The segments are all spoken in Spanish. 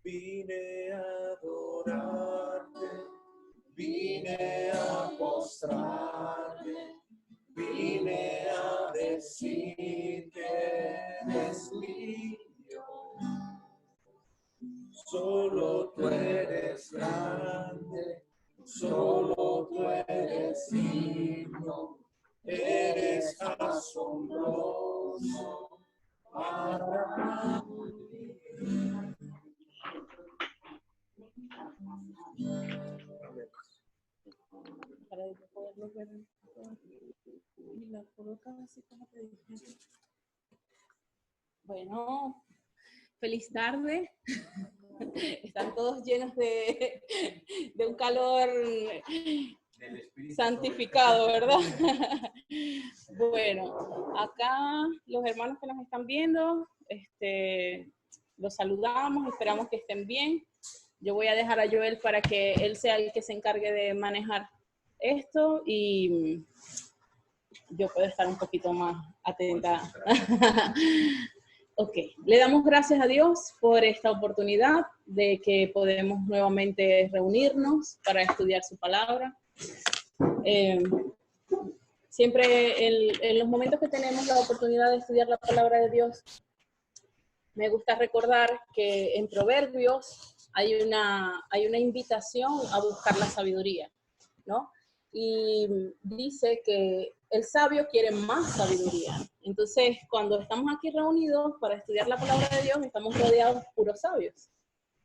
Vine a adorarte, vine a postrarme, vine a decir que eres mío. Solo tú eres grande, solo tú eres digno, eres asombroso para mí. Para poderlo ver y la coloca así como te dije. Bueno, feliz tarde. Están todos llenos de un calor santificado, ¿verdad? Bueno, acá los hermanos que nos están viendo, los saludamos, esperamos que estén bien. Yo voy a dejar a Joel para que él sea el que se encargue de manejar esto y yo puedo estar un poquito más atenta. Ok, le damos gracias a Dios por esta oportunidad de que podemos nuevamente reunirnos para estudiar su palabra. Siempre en los momentos que tenemos la oportunidad de estudiar la palabra de Dios, me gusta recordar que en Proverbios hay una invitación a buscar la sabiduría, ¿no? Y dice que el sabio quiere más sabiduría. Entonces, cuando estamos aquí reunidos para estudiar la palabra de Dios, estamos rodeados de puros sabios,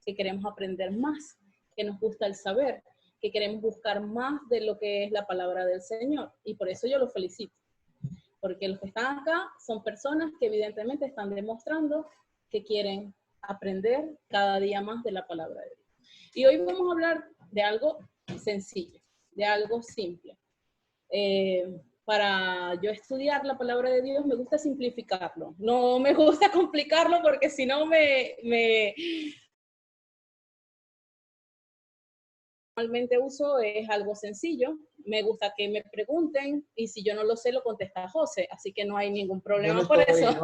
que queremos aprender más, que nos gusta el saber, que queremos buscar más de lo que es la palabra del Señor. Y por eso yo los felicito, porque los que están acá son personas que evidentemente están demostrando que quieren aprender cada día más de la palabra de Dios. Y hoy vamos a hablar de algo sencillo, de algo simple. Para yo estudiar la palabra de Dios me gusta simplificarlo. No me gusta complicarlo porque si no normalmente uso es algo sencillo. Me gusta que me pregunten y si yo no lo sé lo contesta José, así que no hay ningún problema por eso.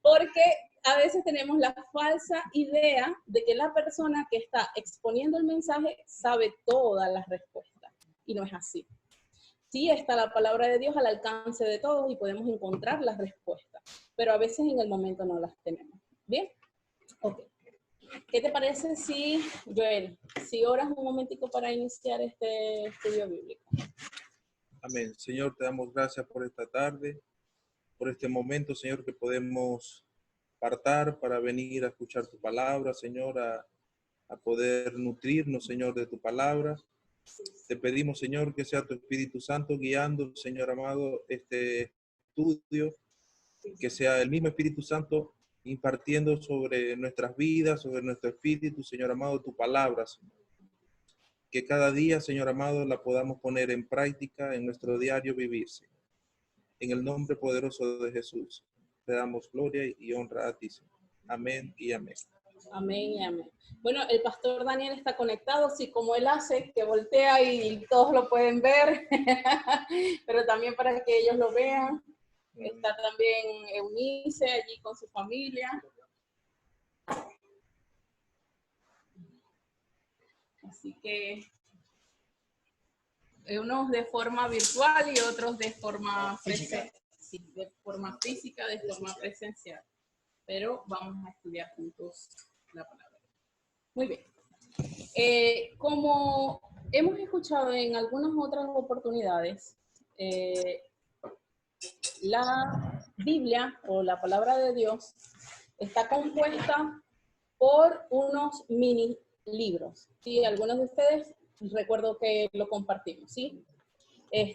Porque a veces tenemos la falsa idea de que la persona que está exponiendo el mensaje sabe todas las respuestas y no es así. Sí está la palabra de Dios al alcance de todos y podemos encontrar las respuestas, pero a veces en el momento no las tenemos. ¿Bien? Ok. ¿Qué te parece si, Joel, si oras un momentico para iniciar este estudio bíblico? Amén. Señor, te damos gracias por esta tarde, por este momento, Señor, que podemos apartar para venir a escuchar tu palabra, Señor, a poder nutrirnos, Señor, de tu palabra. Te pedimos, Señor, que sea tu Espíritu Santo guiando, Señor amado, este estudio, que sea el mismo Espíritu Santo impartiendo sobre nuestras vidas, sobre nuestro espíritu, Señor amado, tu palabra, Señor. Que cada día, Señor amado, la podamos poner en práctica en nuestro diario vivir, Señor. En el nombre poderoso de Jesús, te damos gloria y honra a ti, Señor. Amén y amén. Amén y amén. Bueno, el pastor Daniel está conectado, así como él hace, que voltea y todos lo pueden ver, pero también para que ellos lo vean. Está también Eunice allí con su familia. Así que unos de forma virtual y otros de forma física, de forma presencial. Pero vamos a estudiar juntos la palabra. Muy bien. Como hemos escuchado en algunas otras oportunidades, la Biblia o la palabra de Dios está compuesta por unos mini libros. ¿Sí? Algunos de ustedes recuerdo que lo compartimos, ¿sí?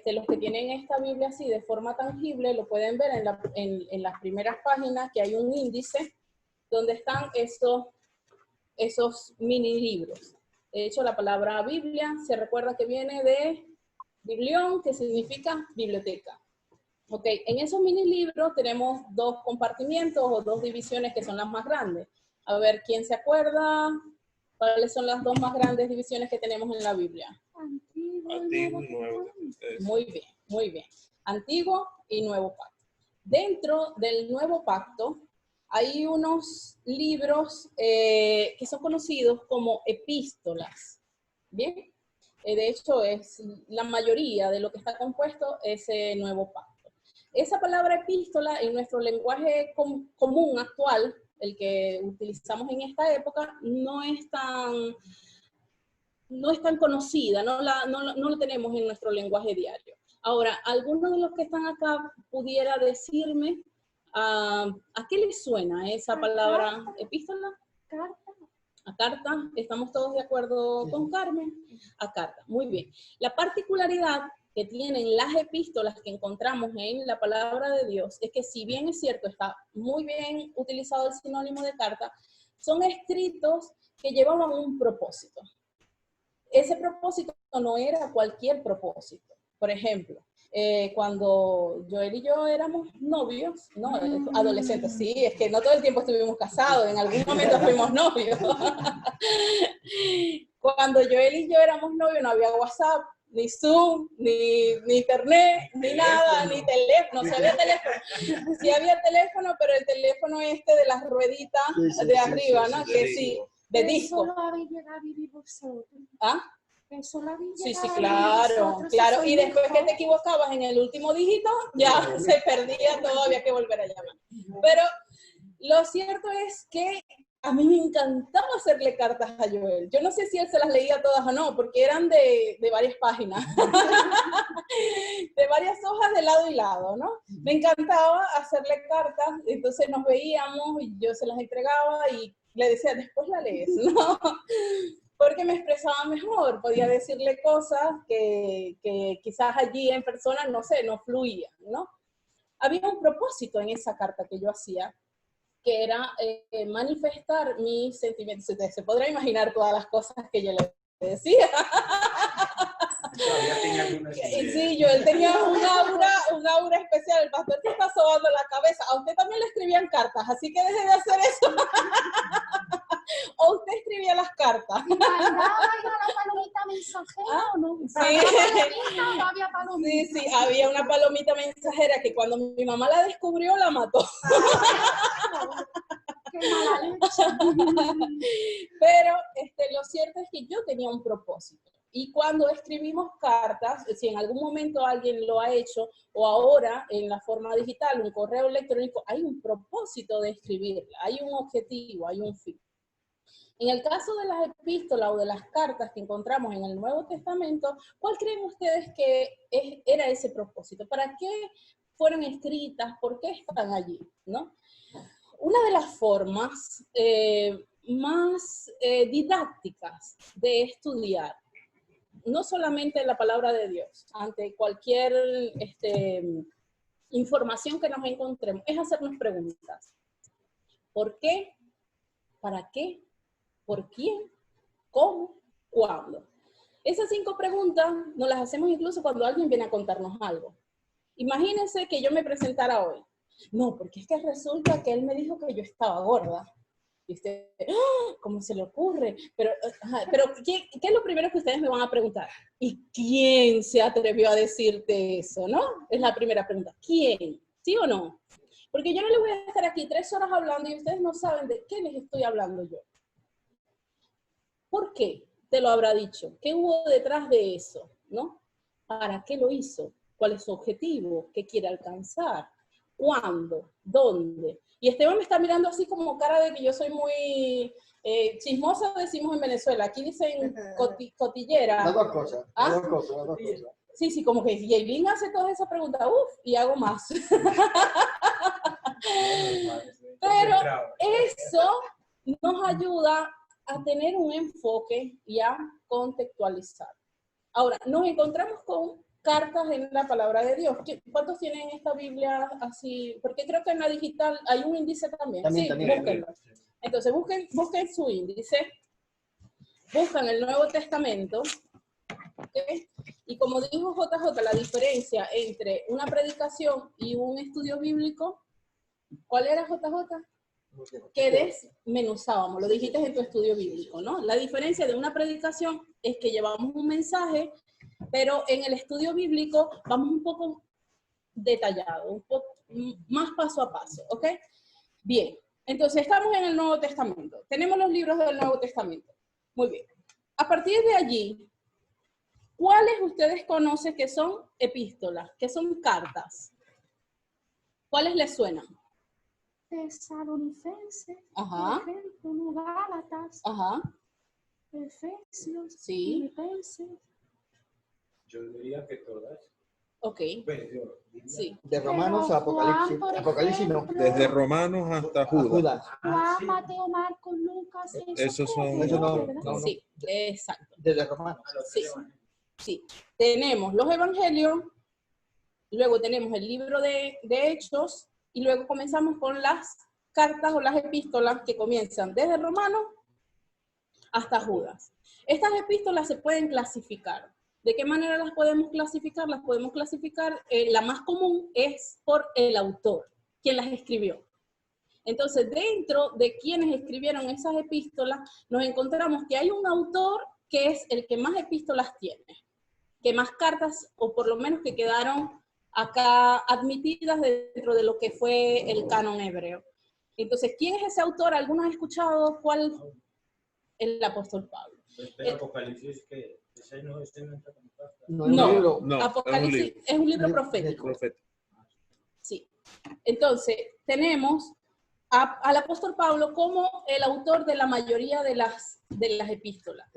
Los que tienen esta Biblia así de forma tangible lo pueden ver en las primeras páginas, que hay un índice donde están esos mini libros. De hecho, la palabra Biblia se recuerda que viene de biblión, que significa biblioteca. Ok, en esos mini libros tenemos dos compartimientos o dos divisiones que son las más grandes. A ver, ¿quién se acuerda? ¿Cuáles son las dos más grandes divisiones que tenemos en la Biblia? Antiguo y Nuevo. Muy bien, muy bien. Antiguo y Nuevo Pacto. Dentro del Nuevo Pacto hay unos libros que son conocidos como epístolas, ¿bien? De hecho, es la mayoría de lo que está compuesto ese nuevo pacto. Esa palabra epístola en nuestro lenguaje común actual, el que utilizamos en esta época, no es tan conocida, no lo tenemos en nuestro lenguaje diario. Ahora, algunos de los que están acá pudiera decirme ¿a qué les suena esa palabra epístola? Carta. A carta, ¿estamos todos de acuerdo con Carmen? A carta, muy bien. La particularidad que tienen las epístolas que encontramos en la palabra de Dios es que, si bien es cierto, está muy bien utilizado el sinónimo de carta, son escritos que llevaban un propósito. Ese propósito no era cualquier propósito. Por ejemplo, cuando Joel y yo éramos novios, no, adolescentes, sí, es que no todo el tiempo estuvimos casados, en algún momento fuimos novios. Cuando Joel y yo éramos novios no había WhatsApp, ni Zoom, ni internet, ni nada, ni teléfono, sí había teléfono. Sí había teléfono, pero el teléfono de las rueditas de arriba, ¿no? Que sí, de disco. Eso lo habéis llegado a vivir vosotros. ¿Ah? Eso lo habéis Sí, llegado claro. Y después que te equivocabas en el último dígito, ya se perdía todo, había que volver a llamar. Pero lo cierto es que a mí me encantaba hacerle cartas a Joel. Yo no sé si él se las leía todas o no, porque eran de varias páginas, de varias hojas de lado y lado, ¿no? Me encantaba hacerle cartas, entonces nos veíamos y yo se las entregaba y le decía, después la lees, ¿no? Porque me expresaba mejor, podía decirle cosas que quizás allí en persona, no sé, no fluían, ¿no? Había un propósito en esa carta que yo hacía, que era manifestar mis sentimientos. Usted se podrá imaginar todas las cosas que yo le decía. Sí, yo él tenía un aura especial. El pastor te está sobando la cabeza. A usted también le escribían cartas, así que deje de hacer eso. ¿O usted escribía las cartas? ¿Mandaba la palomita mensajera o no? Sí. ¿Palomita no había palomita? Sí, había una palomita mensajera que cuando mi mamá la descubrió, la mató. ¡Qué mala leche! Pero lo cierto es que yo tenía un propósito. Y cuando escribimos cartas, si en algún momento alguien lo ha hecho, o ahora en la forma digital, un correo electrónico, hay un propósito de escribirla, hay un objetivo, hay un fin. En el caso de las epístolas o de las cartas que encontramos en el Nuevo Testamento, ¿cuál creen ustedes que era ese propósito? ¿Para qué fueron escritas? ¿Por qué están allí? ¿No? Una de las formas más didácticas de estudiar, no solamente la palabra de Dios, ante cualquier información que nos encontremos, es hacernos preguntas. ¿Por qué? ¿Para qué? ¿Por quién? ¿Cómo? ¿Cuándo? Esas 5 preguntas nos las hacemos incluso cuando alguien viene a contarnos algo. Imagínense que yo me presentara hoy. No, porque es que resulta que él me dijo que yo estaba gorda. Y usted, ¿cómo se le ocurre? Pero ¿qué es lo primero que ustedes me van a preguntar? ¿Y quién se atrevió a decirte eso, no? Es la primera pregunta. ¿Quién? ¿Sí o no? Porque yo no les voy a estar aquí 3 horas hablando y ustedes no saben de qué les estoy hablando yo. ¿Por qué te lo habrá dicho? ¿Qué hubo detrás de eso? ¿No? ¿Para qué lo hizo? ¿Cuál es su objetivo? ¿Qué quiere alcanzar? ¿Cuándo? ¿Dónde? Y Esteban me está mirando así como cara de que yo soy muy chismosa, decimos en Venezuela. Aquí dicen cotillera. Las dos cosas. ¿Ah? Las dos cosas. Sí, como que Yailin hace todas esas preguntas, y hago más. Pero eso nos ayuda a tener un enfoque y a contextualizar. Ahora, nos encontramos con cartas en la palabra de Dios. ¿Cuántos tienen esta Biblia así? Porque creo que en la digital hay un índice también. Sí, búsquenlo. Entonces, busquen su índice, buscan el Nuevo Testamento, ¿okay? Y como dijo JJ, la diferencia entre una predicación y un estudio bíblico, ¿cuál era, JJ? Que desmenuzábamos, lo dijiste en tu estudio bíblico, ¿no? La diferencia de una predicación es que llevamos un mensaje, pero en el estudio bíblico vamos un poco detallado, un poco más paso a paso, ¿ok? Bien, Entonces, estamos en el Nuevo Testamento. Tenemos los libros del Nuevo Testamento. Muy bien. A partir de allí, ¿cuáles ustedes conocen que son epístolas, que son cartas? ¿Cuáles les suenan? Tesalonicenses, Ajá. por ejemplo, ¿no? Gálatas, Ajá. Efesios, Sí. Filipenses. Yo diría que todas. Ok. Pues yo diría. Sí. De Romanos a Apocalipsis. Juan, por Apocalipsis no. ejemplo, Desde Romanos hasta A Judas. Judas. Juan, Mateo, Marcos, Lucas, Esos son- Eso no, ¿verdad? no. Sí, exacto. Desde Romanos. Sí. Sí. Tenemos los evangelios, luego tenemos el libro de Hechos, y luego comenzamos con las cartas o las epístolas que comienzan desde Romanos hasta Judas. Estas epístolas se pueden clasificar. ¿De qué manera las podemos clasificar? Las podemos clasificar, la más común es por el autor, quien las escribió. Entonces, dentro de quienes escribieron esas epístolas, nos encontramos que hay un autor que es el que más epístolas tiene, que más cartas, o por lo menos que quedaron acá admitidas dentro de lo que fue el canon hebreo. Entonces, ¿quién es ese autor? ¿Alguno ha escuchado cuál? El apóstol Pablo. Este Apocalipsis que ese no entra como carta. No, es un libro. No, Apocalipsis es un libro profético. Profeta. Sí. Entonces, tenemos al apóstol Pablo como el autor de la mayoría de las epístolas.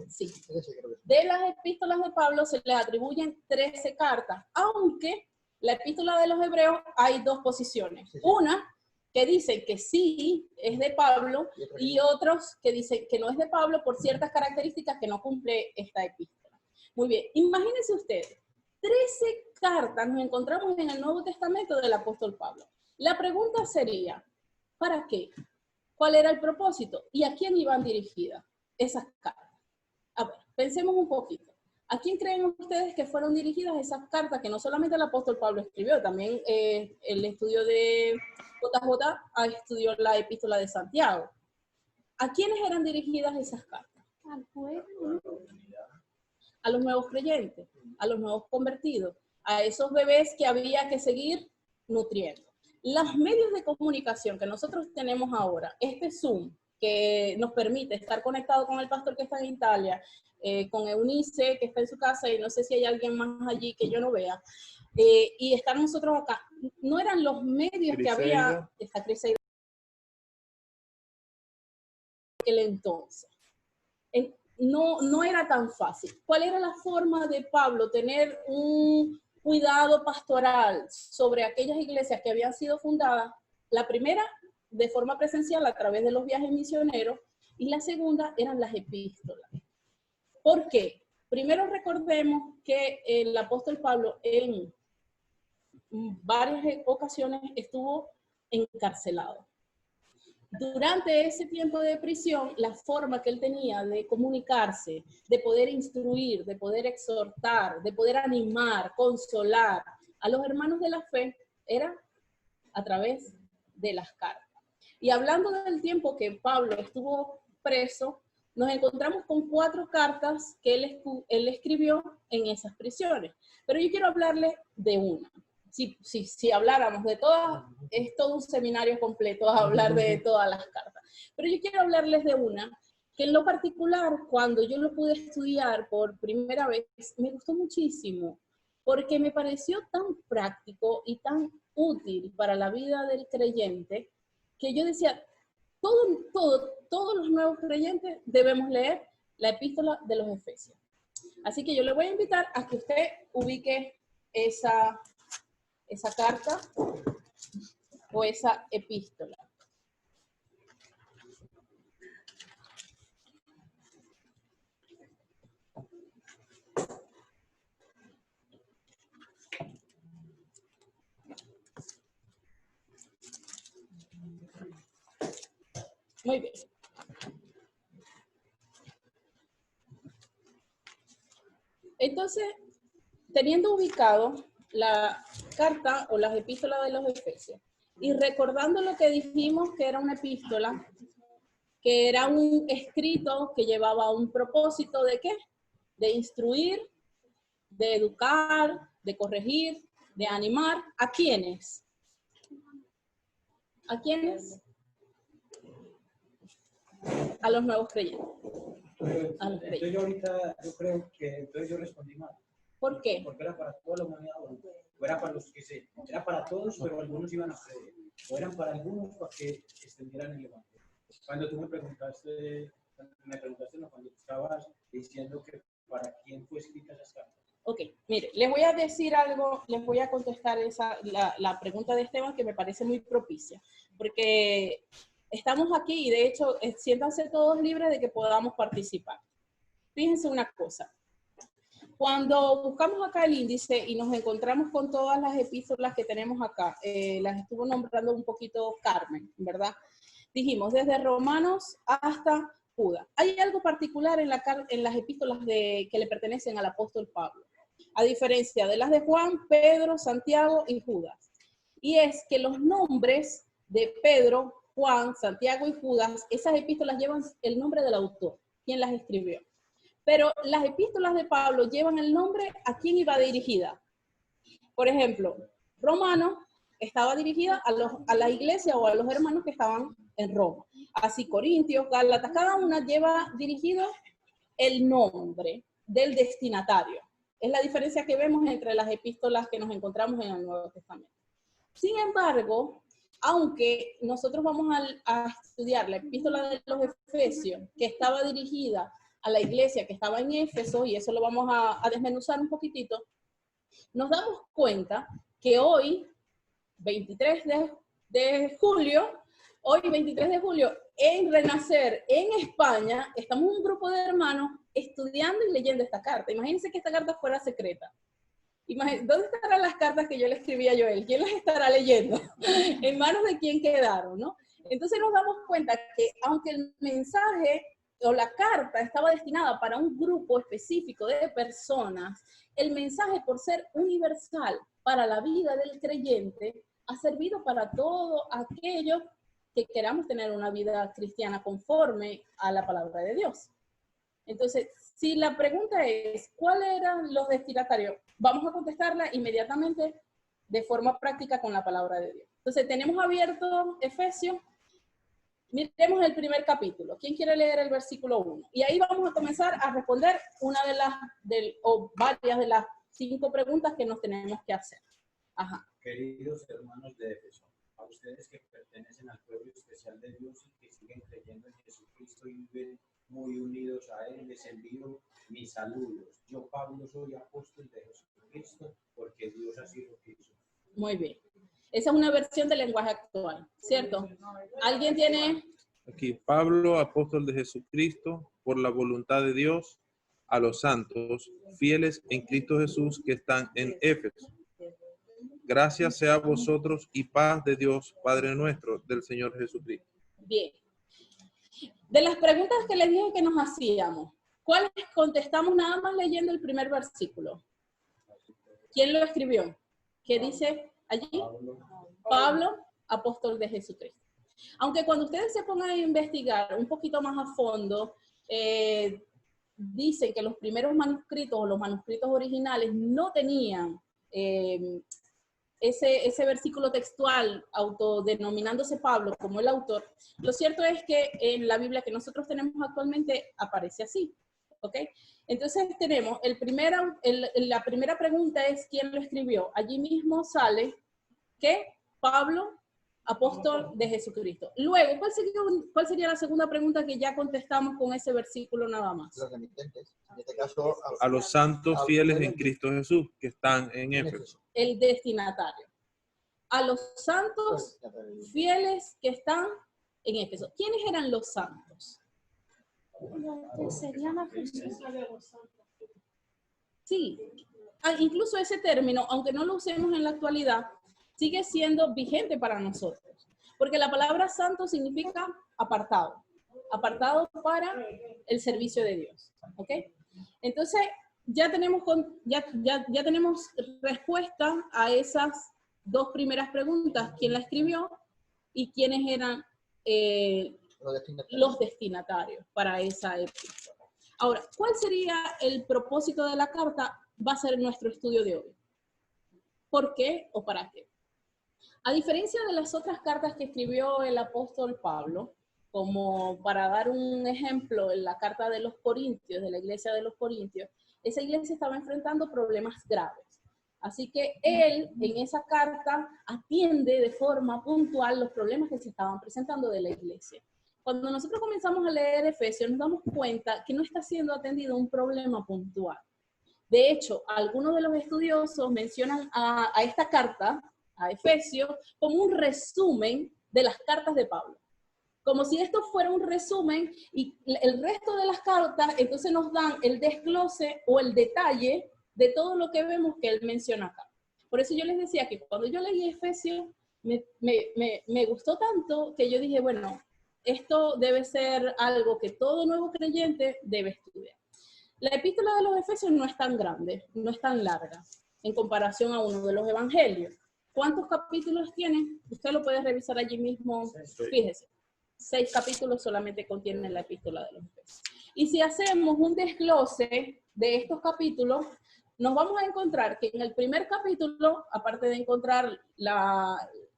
Sí. Ese creo que De las epístolas de Pablo se les atribuyen 13 cartas, aunque la epístola de los hebreos hay dos posiciones. Sí. Una que dice que sí es de Pablo y otros que dicen que no es de Pablo por ciertas características que no cumple esta epístola. Muy bien, imagínense ustedes, 13 cartas nos encontramos en el Nuevo Testamento del apóstol Pablo. La pregunta sería, ¿para qué? ¿Cuál era el propósito? ¿Y a quién iban dirigidas esas cartas? A ver, pensemos un poquito. ¿A quién creen ustedes que fueron dirigidas esas cartas que no solamente el apóstol Pablo escribió, también el estudio de JJ estudió la epístola de Santiago? ¿A quiénes eran dirigidas esas cartas? Al pueblo, A los nuevos creyentes, a los nuevos convertidos, a esos bebés que había que seguir nutriendo. Los medios de comunicación que nosotros tenemos ahora, este Zoom, que nos permite estar conectado con el pastor que está en Italia, con Eunice, que está en su casa, y no sé si hay alguien más allí que yo no vea, y están nosotros acá. No eran los medios que había, esta Criseida, en aquel entonces. No era tan fácil. ¿Cuál era la forma de Pablo tener un cuidado pastoral sobre aquellas iglesias que habían sido fundadas? La primera, de forma presencial a través de los viajes misioneros, y la segunda eran las epístolas. ¿Por qué? Primero recordemos que el apóstol Pablo en varias ocasiones estuvo encarcelado. Durante ese tiempo de prisión, la forma que él tenía de comunicarse, de poder instruir, de poder exhortar, de poder animar, consolar a los hermanos de la fe, era a través de las cartas. Y hablando del tiempo que Pablo estuvo preso, nos encontramos con 4 cartas que él escribió en esas prisiones. Pero yo quiero hablarles de una. Si habláramos de todas, es todo un seminario completo a hablar de todas las cartas. Pero yo quiero hablarles de una que en lo particular, cuando yo lo pude estudiar por primera vez, me gustó muchísimo, porque me pareció tan práctico y tan útil para la vida del creyente, que yo decía, todos los nuevos creyentes debemos leer la epístola de los Efesios. Así que yo le voy a invitar a que usted ubique esa carta o esa epístola. Muy bien. Entonces, teniendo ubicado la carta o las epístolas de los Efesios, y recordando lo que dijimos que era una epístola, que era un escrito que llevaba un propósito ¿de qué? De instruir, de educar, de corregir, de animar. ¿A quiénes? ¿A quiénes? a los nuevos creyentes. Entonces yo ahorita, yo creo que entonces yo respondí mal. ¿Por qué? Porque era para toda la humanidad, o era para los que era para todos, pero algunos iban a creer, o eran para algunos para que extendieran el evangelio. Cuando tú me preguntaste no, cuando tú estabas diciendo que para quién fue escrita esas cartas. Ok, mire, les voy a decir algo, les voy a contestar la pregunta de Esteban que me parece muy propicia, porque estamos aquí y de hecho siéntanse todos libres de que podamos participar. Fíjense una cosa, cuando buscamos acá el índice y nos encontramos con todas las epístolas que tenemos acá, las estuvo nombrando un poquito Carmen, ¿verdad? Dijimos desde Romanos hasta Judas. Hay algo particular en las epístolas que le pertenecen al apóstol Pablo, a diferencia de las de Juan, Pedro, Santiago y Judas. Y es que los nombres de Pedro, Juan, Santiago y Judas, esas epístolas llevan el nombre del autor, quien las escribió. Pero las epístolas de Pablo llevan el nombre a quién iba dirigida. Por ejemplo, Romano estaba dirigida a la iglesia o a los hermanos que estaban en Roma. Así Corintios, Gálatas, cada una lleva dirigido el nombre del destinatario. Es la diferencia que vemos entre las epístolas que nos encontramos en el Nuevo Testamento. Sin embargo, aunque nosotros vamos a estudiar la epístola de los Efesios, que estaba dirigida a la iglesia que estaba en Éfeso, y eso lo vamos a desmenuzar un poquitito, nos damos cuenta que hoy, 23 de julio, en Renacer, en España, estamos un grupo de hermanos estudiando y leyendo esta carta. Imagínense que esta carta fuera secreta. ¿Dónde estarán las cartas que yo le escribí a Joel? ¿Quién las estará leyendo? ¿En manos de quién quedaron, no? Entonces nos damos cuenta que aunque el mensaje o la carta estaba destinada para un grupo específico de personas, el mensaje, por ser universal para la vida del creyente, ha servido para todo aquello que queramos tener una vida cristiana conforme a la palabra de Dios. Entonces, si la pregunta es, ¿cuáles eran los destinatarios? Vamos a contestarla inmediatamente de forma práctica con la palabra de Dios. Entonces, tenemos abierto Efesios. Miremos el primer capítulo. ¿Quién quiere leer el versículo 1? Y ahí vamos a comenzar a responder una o varias de las 5 preguntas que nos tenemos que hacer. Ajá. Queridos hermanos de Éfeso, a ustedes que pertenecen al pueblo especial de Dios y que siguen creyendo en Jesucristo y viven muy unidos a Él, les envío mis saludos. Yo, Pablo, soy apóstol de Jesucristo porque Dios así lo quiso. Muy bien. Esa es una versión del lenguaje actual, ¿cierto? ¿Alguien tiene? Aquí, Pablo, apóstol de Jesucristo, por la voluntad de Dios, a los santos, fieles en Cristo Jesús que están en Éfeso. Gracias sea a vosotros y paz de Dios, Padre nuestro, del Señor Jesucristo. Bien. De las preguntas que les dije que nos hacíamos, ¿cuáles contestamos nada más leyendo el primer versículo? ¿Quién lo escribió? ¿Qué dice allí? Pablo, apóstol de Jesucristo. Aunque cuando ustedes se pongan a investigar un poquito más a fondo, dicen que los primeros manuscritos o los manuscritos originales no tenían ese versículo textual autodenominándose Pablo como el autor. Lo cierto es que en la Biblia que nosotros tenemos actualmente aparece así, ¿ok? Entonces tenemos, la primera pregunta es ¿quién lo escribió? Allí mismo sale que Pablo, apóstol de Jesucristo. Luego, ¿cuál sería la segunda pregunta que ya contestamos con ese versículo nada más? Los remitentes. En este caso, A los santos fieles en Cristo Jesús que están en Éfeso. El destinatario. A los santos fieles que están en Éfeso. ¿Quiénes eran los santos? Serían Sí, incluso ese término, aunque no lo usemos en la actualidad, sigue siendo vigente para nosotros. Porque la palabra santo significa apartado. Apartado para el servicio de Dios. ¿Ok? Entonces, ya tenemos respuesta a esas 2 primeras preguntas. ¿Quién la escribió? Y quiénes eran los destinatarios para esa epístola. Ahora, ¿cuál sería el propósito de la carta? Va a ser nuestro estudio de hoy. ¿Por qué o para qué? A diferencia de las otras cartas que escribió el apóstol Pablo, como para dar un ejemplo, en la carta de los Corintios, de la iglesia de los Corintios, esa iglesia estaba enfrentando problemas graves. Así que él en esa carta atiende de forma puntual los problemas que se estaban presentando de la iglesia. Cuando nosotros comenzamos a leer Efesios, nos damos cuenta que no está siendo atendido un problema puntual. De hecho, algunos de los estudiosos mencionan a esta carta, a Efesios, como un resumen de las cartas de Pablo. Como si esto fuera un resumen y el resto de las cartas entonces nos dan el desglose o el detalle de todo lo que vemos que él menciona acá. Por eso yo les decía que cuando yo leí Efesios me gustó tanto que yo dije, bueno, esto debe ser algo que todo nuevo creyente debe estudiar. La epístola de los Efesios no es tan grande, no es tan larga en comparación a uno de los evangelios. ¿Cuántos capítulos tiene? Usted lo puede revisar allí mismo, fíjese. 6 capítulos solamente contienen la epístola de los Efesios. Y si hacemos un desglose de estos capítulos, nos vamos a encontrar que en el primer capítulo, aparte de encontrar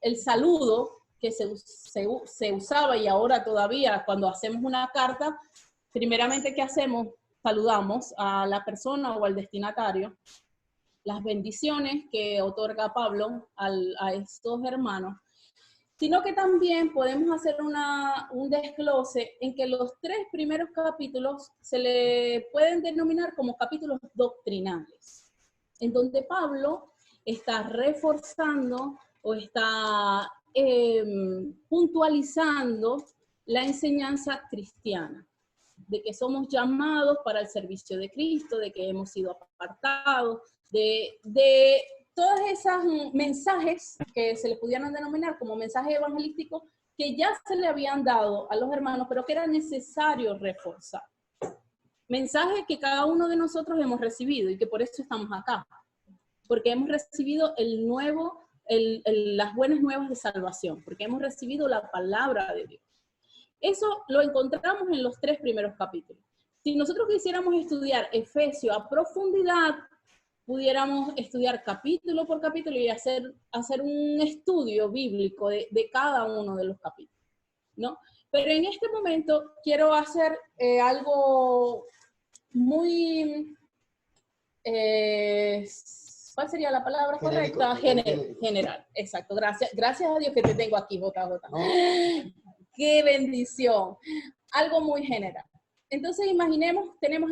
el saludo que se usaba y ahora todavía cuando hacemos una carta, primeramente, ¿qué hacemos? Saludamos a la persona o al destinatario, las bendiciones que otorga Pablo a estos hermanos, sino que también podemos hacer un desglose en que los 3 primeros capítulos se le pueden denominar como capítulos doctrinales, en donde Pablo está reforzando o está puntualizando la enseñanza cristiana, de que somos llamados para el servicio de Cristo, de que hemos sido apartados, de todos esos mensajes que se le pudieran denominar como mensajes evangelísticos que ya se le habían dado a los hermanos, pero que era necesario reforzar. Mensajes que cada uno de nosotros hemos recibido y que por eso estamos acá, porque hemos recibido las buenas nuevas de salvación, porque hemos recibido la palabra de Dios. Eso lo encontramos en los 3 primeros capítulos. Si nosotros quisiéramos estudiar Efesios a profundidad, pudiéramos estudiar capítulo por capítulo y hacer un estudio bíblico de cada uno de los capítulos, ¿no? Pero en este momento quiero hacer algo muy, ¿cuál sería la palabra correcta? General, exacto. Gracias a Dios que te tengo aquí, JJ. No. ¡Qué bendición! Algo muy general. Entonces, imaginemos, tenemos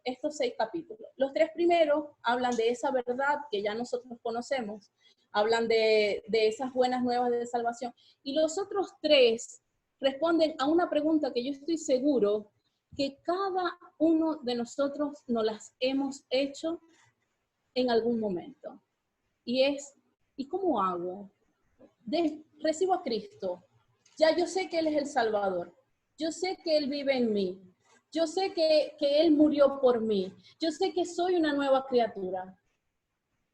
estos 6 capítulos. Los 3 primeros hablan de esa verdad que ya nosotros conocemos, hablan de esas buenas nuevas de salvación. Y los otros 3 responden a una pregunta que yo estoy seguro que cada uno de nosotros nos las hemos hecho en algún momento. Y es, ¿y cómo hago? Recibo a Cristo. Ya yo sé que Él es el Salvador. Yo sé que Él vive en mí. Yo sé que Él murió por mí. Yo sé que soy una nueva criatura.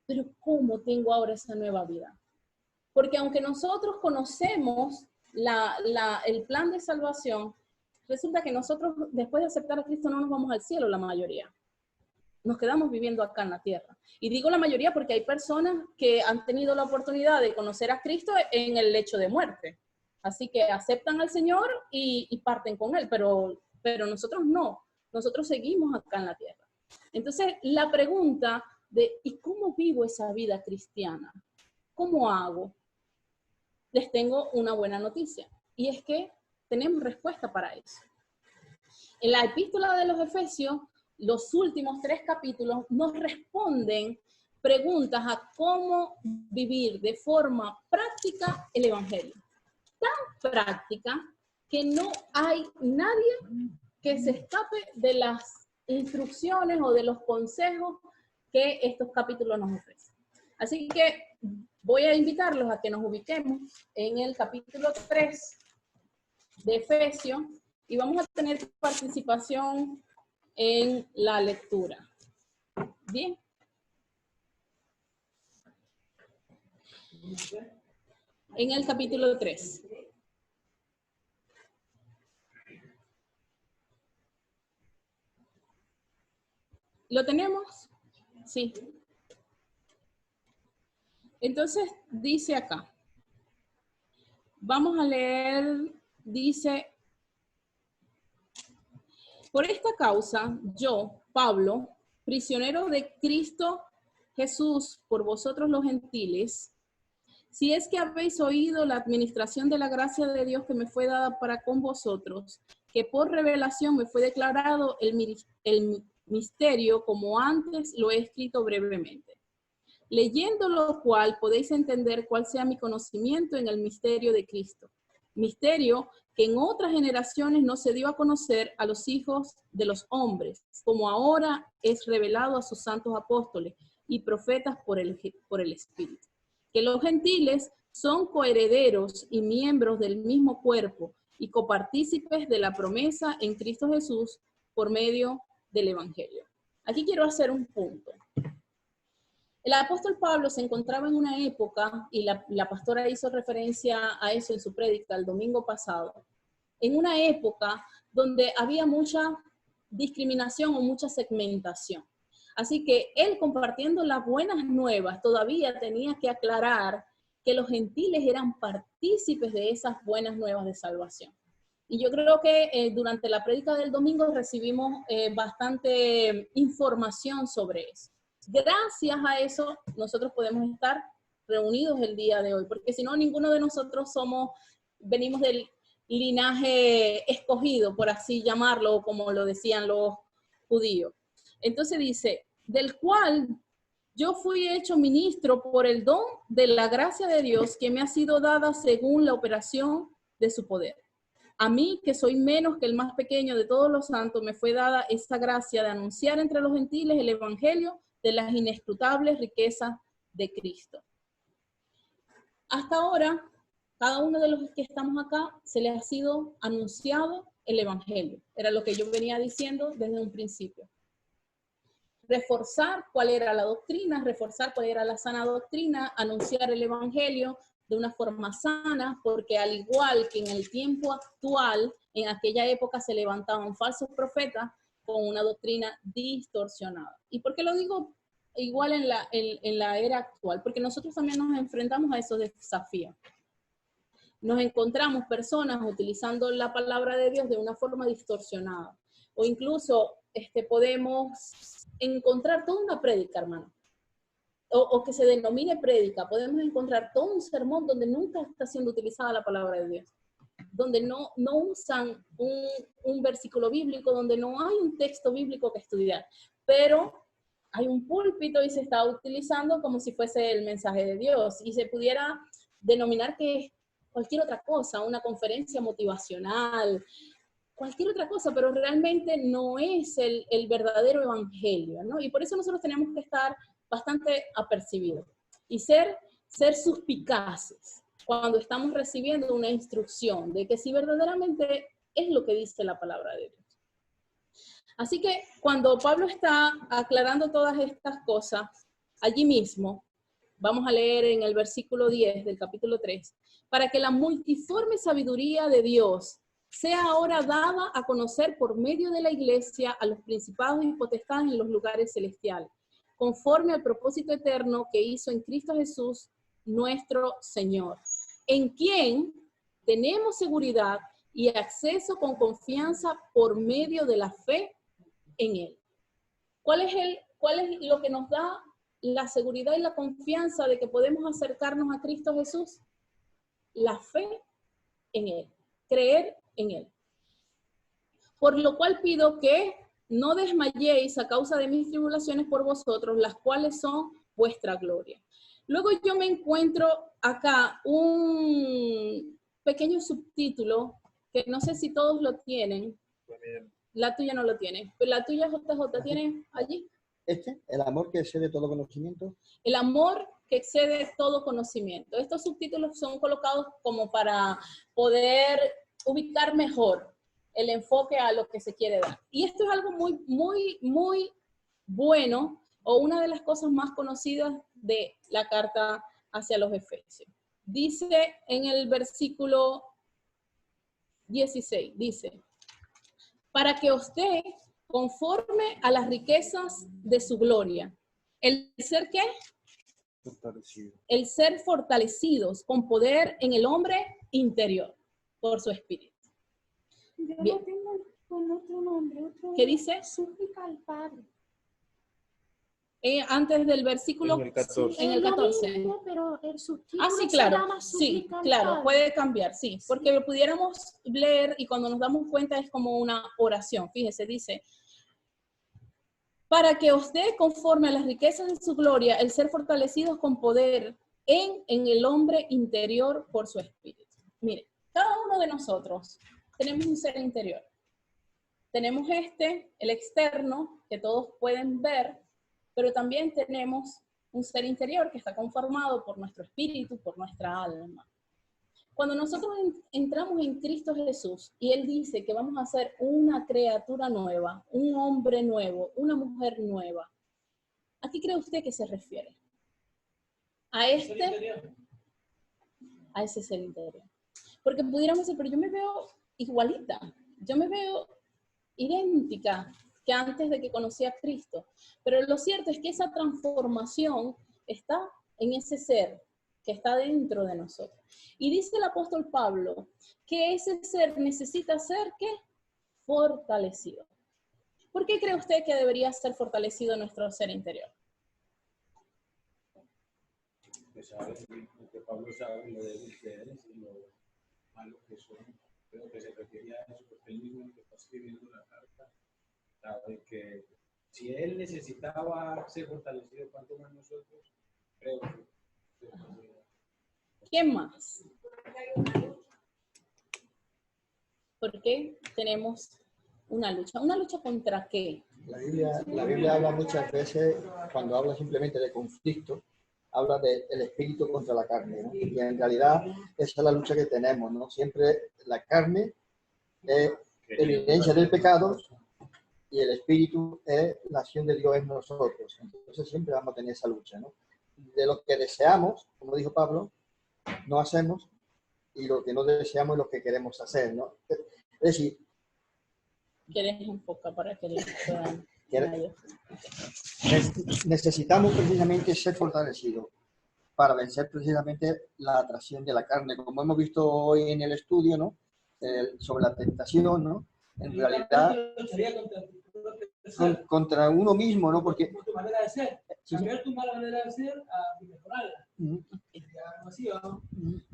Pero ¿cómo tengo ahora esa nueva vida? Porque aunque nosotros conocemos el plan de salvación, resulta que nosotros, después de aceptar a Cristo, no nos vamos al cielo, la mayoría. Nos quedamos viviendo acá en la tierra. Y digo la mayoría porque hay personas que han tenido la oportunidad de conocer a Cristo en el lecho de muerte. Así que aceptan al Señor y parten con Él, pero nosotros no. Nosotros seguimos acá en la tierra. Entonces, la pregunta de ¿y cómo vivo esa vida cristiana? ¿Cómo hago? Les tengo una buena noticia. Y es que tenemos respuesta para eso. En la epístola de los Efesios, los últimos 3 capítulos nos responden preguntas a cómo vivir de forma práctica el Evangelio. Tan práctica que no hay nadie que se escape de las instrucciones o de los consejos que estos capítulos nos ofrecen. Así que voy a invitarlos a que nos ubiquemos en el capítulo 3 de Efesios y vamos a tener participación en la lectura. Bien. En el capítulo 3. ¿Lo tenemos? Sí. Entonces, dice acá. Vamos a leer, dice, Por esta causa, yo, Pablo, prisionero de Cristo Jesús por vosotros los gentiles, si es que habéis oído la administración de la gracia de Dios que me fue dada para con vosotros, que por revelación me fue declarado el misterio, como antes lo he escrito brevemente. Leyendo lo cual podéis entender cuál sea mi conocimiento en el misterio de Cristo. Misterio que en otras generaciones no se dio a conocer a los hijos de los hombres, como ahora es revelado a sus santos apóstoles y profetas por el Espíritu. Que los gentiles son coherederos y miembros del mismo cuerpo y copartícipes de la promesa en Cristo Jesús por medio del Evangelio. Aquí quiero hacer un punto. El apóstol Pablo se encontraba en una época, y la pastora hizo referencia a eso en su prédica el domingo pasado, en una época donde había mucha discriminación o mucha segmentación. Así que él, compartiendo las buenas nuevas, todavía tenía que aclarar que los gentiles eran partícipes de esas buenas nuevas de salvación. Y yo creo que durante la prédica del domingo recibimos bastante información sobre eso. Gracias a eso nosotros podemos estar reunidos el día de hoy, porque si no, ninguno de nosotros venimos del linaje escogido, por así llamarlo, como lo decían los judíos. Entonces dice, del cual yo fui hecho ministro por el don de la gracia de Dios que me ha sido dada según la operación de su poder. A mí, que soy menos que el más pequeño de todos los santos, me fue dada esta gracia de anunciar entre los gentiles el evangelio de las inescrutables riquezas de Cristo. Hasta ahora, cada uno de los que estamos acá, se les ha sido anunciado el evangelio. Era lo que yo venía diciendo desde un principio. Reforzar cuál era la doctrina, reforzar cuál era la sana doctrina, anunciar el evangelio de una forma sana, porque al igual que en el tiempo actual, en aquella época se levantaban falsos profetas con una doctrina distorsionada. ¿Y por qué lo digo igual en la era actual? Porque nosotros también nos enfrentamos a esos desafíos. Nos encontramos personas utilizando la palabra de Dios de una forma distorsionada. O incluso podemos encontrar toda una prédica, hermano. O que se denomine prédica. Podemos encontrar todo un sermón donde nunca está siendo utilizada la palabra de Dios. Donde no usan un versículo bíblico, donde no hay un texto bíblico que estudiar. Pero hay un púlpito y se está utilizando como si fuese el mensaje de Dios. Y se pudiera denominar que es cualquier otra cosa, una conferencia motivacional, cualquier otra cosa, pero realmente no es el verdadero evangelio, ¿no? Y por eso nosotros tenemos que estar bastante apercibidos y ser suspicaces cuando estamos recibiendo una instrucción de que si verdaderamente es lo que dice la palabra de Dios. Así que cuando Pablo está aclarando todas estas cosas, allí mismo, vamos a leer en el versículo 10 del capítulo 3, para que la multiforme sabiduría de Dios sea ahora dada a conocer por medio de la iglesia a los principados y potestades en los lugares celestiales, conforme al propósito eterno que hizo en Cristo Jesús, nuestro Señor, en quien tenemos seguridad y acceso con confianza por medio de la fe en Él. ¿Cuál es lo que nos da la seguridad y la confianza de que podemos acercarnos a Cristo Jesús? La fe en Él, creer en Él. Por lo cual pido que no desmayéis a causa de mis tribulaciones por vosotros, las cuales son vuestra gloria. Luego yo me encuentro acá un pequeño subtítulo que no sé si todos lo tienen. La tuya no lo tiene. ¿Pero la tuya, JJ, tiene allí? El amor que excede todo conocimiento. El amor que excede todo conocimiento. Estos subtítulos son colocados como para poder ubicar mejor el enfoque a lo que se quiere dar. Y esto es algo muy, muy, muy bueno, o una de las cosas más conocidas de la carta hacia los Efesios. Dice en el versículo 16, dice, para que os dé conforme a las riquezas de su gloria. ¿El ser qué? Fortalecido. El ser fortalecidos con poder en el hombre interior, por su espíritu. Yo Bien. lo tengo con otro nombre, otro. ¿Qué dice? Súplica al Padre. Antes del versículo, En el 14. en el Es lo 14. mismo, pero el subtítulo Ah, sí, se claro. llama Sí, Súplica al claro, Padre. puede cambiar, sí. Porque lo pudiéramos leer y cuando nos damos cuenta es como una oración. Fíjese, dice, para que os dé conforme a las riquezas de su gloria el ser fortalecidos con poder en el hombre interior por su espíritu. Mire, cada uno de nosotros tenemos un ser interior. Tenemos el externo, que todos pueden ver, pero también tenemos un ser interior que está conformado por nuestro espíritu, por nuestra alma. Cuando nosotros entramos en Cristo Jesús y Él dice que vamos a ser una criatura nueva, un hombre nuevo, una mujer nueva, ¿a qué cree usted que se refiere? A ese ser interior. Porque pudiéramos decir, pero yo me veo igualita, yo me veo idéntica que antes de que conocí a Cristo. Pero lo cierto es que esa transformación está en ese ser que está dentro de nosotros. Y dice el apóstol Pablo que ese ser necesita ser, ¿qué? Fortalecido. ¿Por qué cree usted que debería ser fortalecido nuestro ser interior? Que sabe, que Pablo sabe lo de ustedes y lo malo que son. Creo que se refiere a eso, porque él mismo que está escribiendo la carta sabe que si él necesitaba ser fortalecido, ¿cuánto más nosotros? Creo que ¿Quién más? ¿Por qué tenemos una lucha? ¿Una lucha contra qué? La Biblia habla muchas veces, cuando habla simplemente de conflicto, habla del espíritu contra la carne, ¿no? Y en realidad esa es la lucha que tenemos, ¿no? Siempre la carne es evidencia del pecado y el espíritu es la acción de Dios en nosotros. Entonces siempre vamos a tener esa lucha, ¿no? De lo que deseamos, como dijo Pablo, no hacemos, y lo que no deseamos es lo que queremos hacer, ¿no? Es decir, ¿Quieres enfocar para que le puedan? necesitamos precisamente ser fortalecidos para vencer precisamente la atracción de la carne. Como hemos visto hoy en el estudio, ¿no? Sobre la tentación, ¿no? En realidad, contra uno mismo, ¿no? Porque tu manera de ser, cambiar tu mala manera de ser a mejorarla.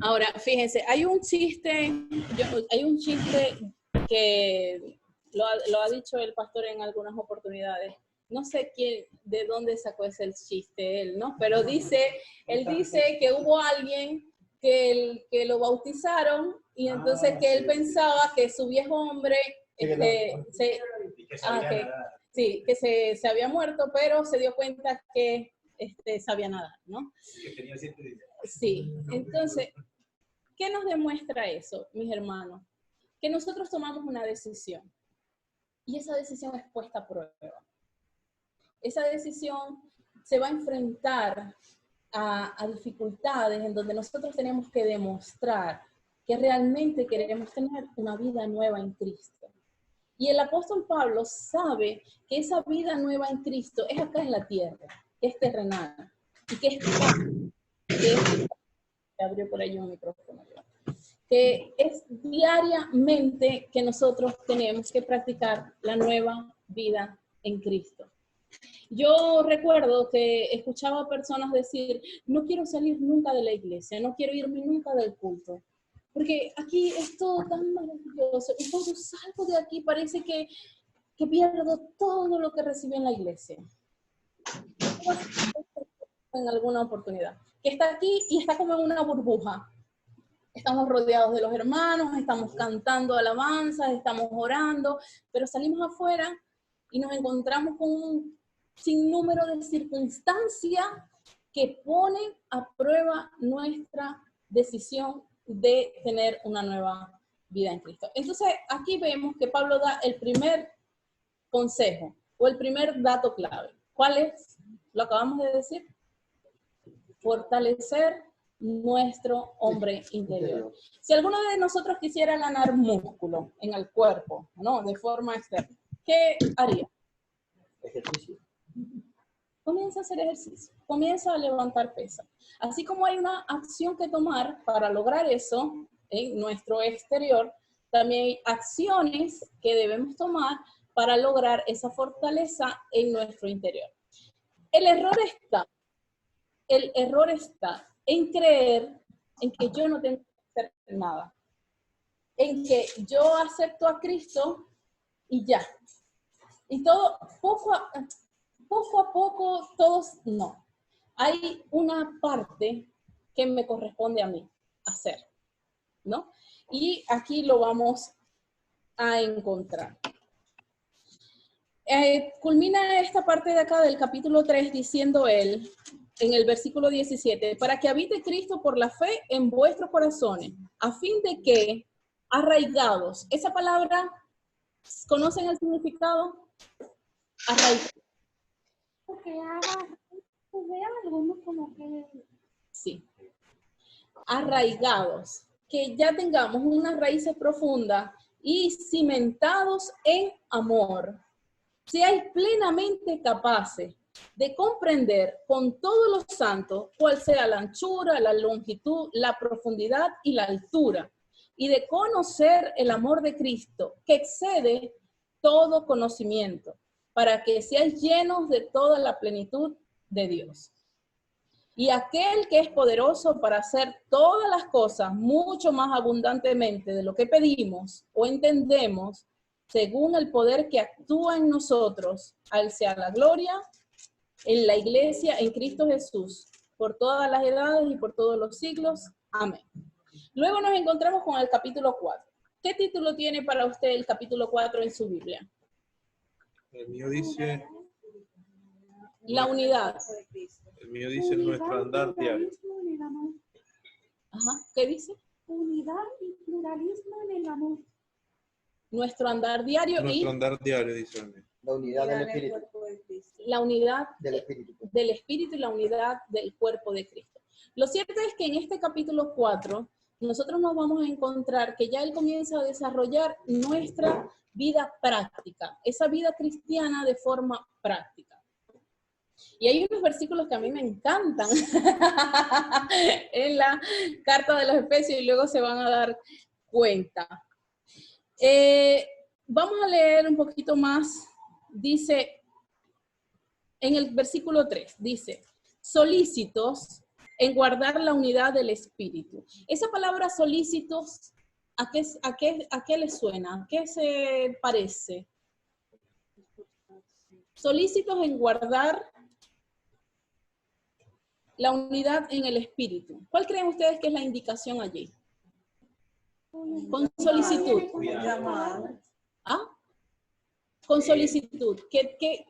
Ahora, fíjense, hay un chiste que lo ha dicho el pastor en algunas oportunidades. No sé de dónde sacó ese chiste él, ¿no? Pero él dice que hubo alguien que lo bautizaron y entonces que él pensaba que su viejo hombre se había muerto, pero se dio cuenta que sabía nadar, ¿no? Sí, entonces, ¿qué nos demuestra eso, mis hermanos? Que nosotros tomamos una decisión y esa decisión es puesta a prueba. Esa decisión se va a enfrentar a dificultades en donde nosotros tenemos que demostrar que realmente queremos tener una vida nueva en Cristo. Y el apóstol Pablo sabe que esa vida nueva en Cristo es acá en la tierra, que es terrenal y que es abrió por ahí un micrófono, que es diariamente que nosotros tenemos que practicar la nueva vida en Cristo. Yo recuerdo que escuchaba a personas decir, no quiero salir nunca de la iglesia, no quiero irme nunca del culto, porque aquí es todo tan maravilloso, y cuando salgo de aquí parece que pierdo todo lo que recibí en la iglesia. En alguna oportunidad, que está aquí y está como en una burbuja. Estamos rodeados de los hermanos, estamos cantando alabanzas, estamos orando, pero salimos afuera y nos encontramos con un sinnúmero de circunstancias que ponen a prueba nuestra decisión de tener una nueva vida en Cristo. Entonces, aquí vemos que Pablo da el primer consejo o el primer dato clave. ¿Cuál es? Lo acabamos de decir. Fortalecer nuestro hombre interior. Si alguno de nosotros quisiera ganar músculo en el cuerpo, ¿no? De forma externa, ¿qué haría? Ejercicio. Comienza a hacer ejercicio, comienza a levantar pesas. Así como hay una acción que tomar para lograr eso en nuestro exterior, también hay acciones que debemos tomar para lograr esa fortaleza en nuestro interior. El error está en creer en que yo no tengo que hacer nada, en que yo acepto a Cristo y ya. Y todo, poco a poco, todos no. Hay una parte que me corresponde a mí hacer, ¿no? Y aquí lo vamos a encontrar. Culmina esta parte de acá del capítulo 3 diciendo él, en el versículo 17, para que habite Cristo por la fe en vuestros corazones, a fin de que, arraigados, esa palabra, ¿conocen el significado? Arraigados. Porque veo algunos como que... Sí. Arraigados, que ya tengamos unas raíces profundas y cimentados en amor. Seáis plenamente capaces de comprender con todos los santos cuál sea la anchura, la longitud, la profundidad y la altura, y de conocer el amor de Cristo, que excede todo conocimiento, para que seáis llenos de toda la plenitud de Dios. Y aquel que es poderoso para hacer todas las cosas mucho más abundantemente de lo que pedimos o entendemos, según el poder que actúa en nosotros, a él sea la gloria en la iglesia, en Cristo Jesús, por todas las edades y por todos los siglos. Amén. Luego nos encontramos con el capítulo 4. ¿Qué título tiene para usted el capítulo 4 en su Biblia? El mío dice, La unidad. el mío dice nuestro andar diario. Ajá. ¿Qué dice? Unidad y pluralismo en el amor. Nuestro andar diario Nuestro y andar diario, dice el mío. La unidad del Espíritu. la unidad Del Espíritu. del Espíritu y la unidad del cuerpo de Cristo. Lo cierto es que en este capítulo 4 nosotros nos vamos a encontrar que ya él comienza a desarrollar nuestra vida práctica, esa vida cristiana de forma práctica. Y hay unos versículos que a mí me encantan en la carta de los Efesios y luego se van a dar cuenta. Vamos a leer un poquito más. Dice, en el versículo 3, dice, solícitos en guardar la unidad del Espíritu. Esa palabra solícitos, ¿a qué le suena? ¿A qué se parece? Solícitos en guardar la unidad en el Espíritu. ¿Cuál creen ustedes que es la indicación allí? Con solicitud. ¿Ah? Con solicitud. ¿Qué?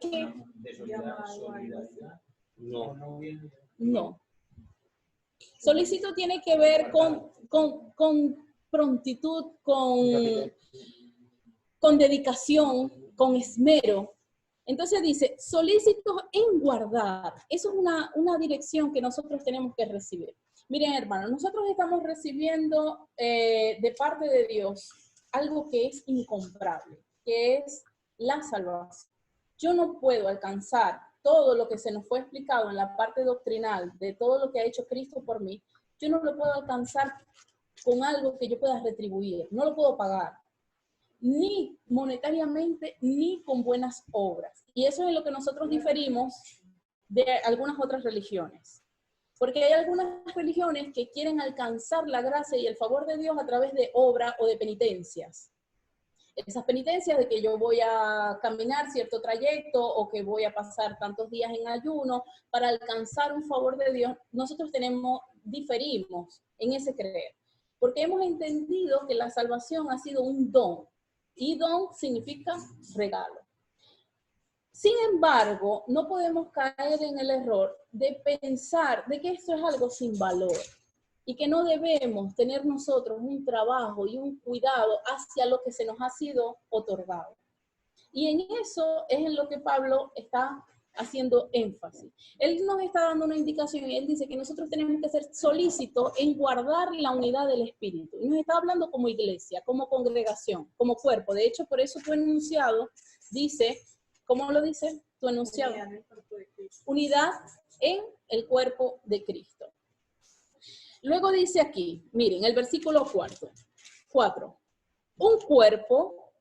No. No. Solicitud tiene que ver con prontitud, con dedicación, con esmero. Entonces dice, solícitos en guardar. Eso es una dirección que nosotros tenemos que recibir. Miren, hermanos, nosotros estamos recibiendo de parte de Dios algo que es incomparable, que es la salvación. Yo no puedo alcanzar todo lo que se nos fue explicado en la parte doctrinal de todo lo que ha hecho Cristo por mí. Yo no lo puedo alcanzar con algo que yo pueda retribuir. No lo puedo pagar, ni monetariamente, ni con buenas obras. Y eso es en lo que nosotros diferimos de algunas otras religiones. Porque hay algunas religiones que quieren alcanzar la gracia y el favor de Dios a través de obra o de penitencias. Esas penitencias de que yo voy a caminar cierto trayecto o que voy a pasar tantos días en ayuno para alcanzar un favor de Dios, nosotros diferimos en ese creer. Porque hemos entendido que la salvación ha sido un don. Y don significa regalo. Sin embargo, no podemos caer en el error de pensar de que esto es algo sin valor y que no debemos tener nosotros un trabajo y un cuidado hacia lo que se nos ha sido otorgado. Y en eso es en lo que Pablo está haciendo énfasis. Él nos está dando una indicación y él dice que nosotros tenemos que ser solícitos en guardar la unidad del Espíritu. Y nos está hablando como iglesia, como congregación, como cuerpo. De hecho, por eso tu enunciado dice, ¿cómo lo dice tu enunciado? Unidad en el cuerpo de Cristo. Luego dice aquí, miren, el versículo 4. un cuerpo,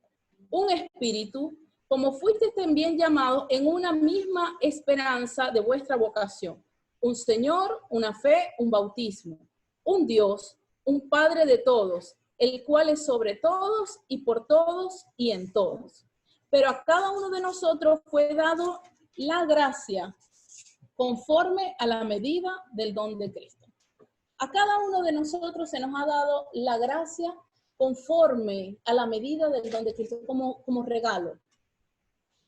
un espíritu, como fuisteis también llamados en una misma esperanza de vuestra vocación. Un Señor, una fe, un bautismo, un Dios, un Padre de todos, el cual es sobre todos y por todos y en todos. Pero a cada uno de nosotros fue dado la gracia conforme a la medida del don de Cristo. A cada uno de nosotros se nos ha dado la gracia conforme a la medida del don de Cristo, como regalo.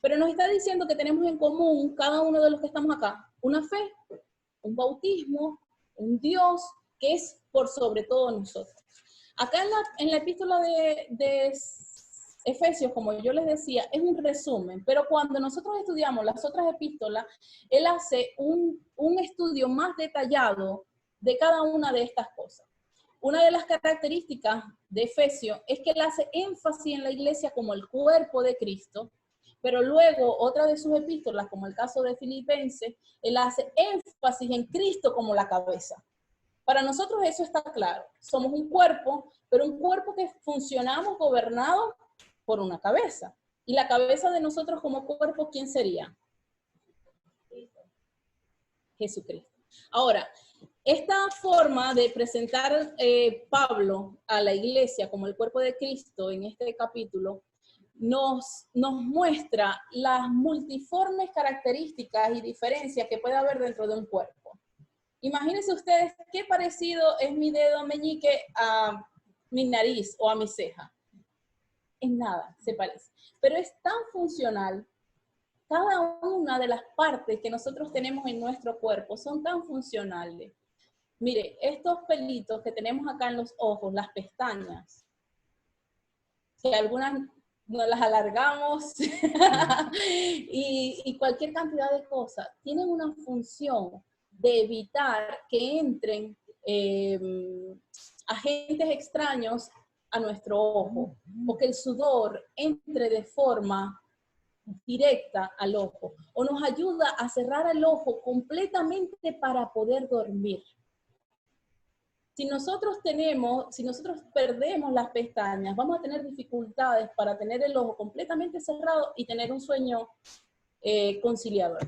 Pero nos está diciendo que tenemos en común, cada uno de los que estamos acá, una fe, un bautismo, un Dios que es por sobre todo nosotros. Acá en la epístola de Efesios, como yo les decía, es un resumen, pero cuando nosotros estudiamos las otras epístolas, él hace un estudio más detallado de cada una de estas cosas. Una de las características de Efesios es que él hace énfasis en la iglesia como el cuerpo de Cristo, pero luego otra de sus epístolas, como el caso de Filipenses, él hace énfasis en Cristo como la cabeza. Para nosotros eso está claro. Somos un cuerpo, pero un cuerpo que funcionamos gobernado por una cabeza. Y la cabeza de nosotros como cuerpo, ¿quién sería? Jesucristo. Ahora, esta forma de presentar Pablo a la iglesia como el cuerpo de Cristo en este capítulo nos muestra las multiformes características y diferencias que puede haber dentro de un cuerpo. Imagínense ustedes qué parecido es mi dedo meñique a mi nariz o a mi ceja. En nada se parece, pero es tan funcional. Cada una de las partes que nosotros tenemos en nuestro cuerpo son tan funcionales. Mire, estos pelitos que tenemos acá en los ojos, las pestañas, que algunas nos las alargamos y cualquier cantidad de cosas, tienen una función de evitar que entren agentes extraños a nuestro ojo, o que el sudor entre de forma directa al ojo, o nos ayuda a cerrar el ojo completamente para poder dormir. Si nosotros perdemos las pestañas, vamos a tener dificultades para tener el ojo completamente cerrado y tener un sueño conciliador.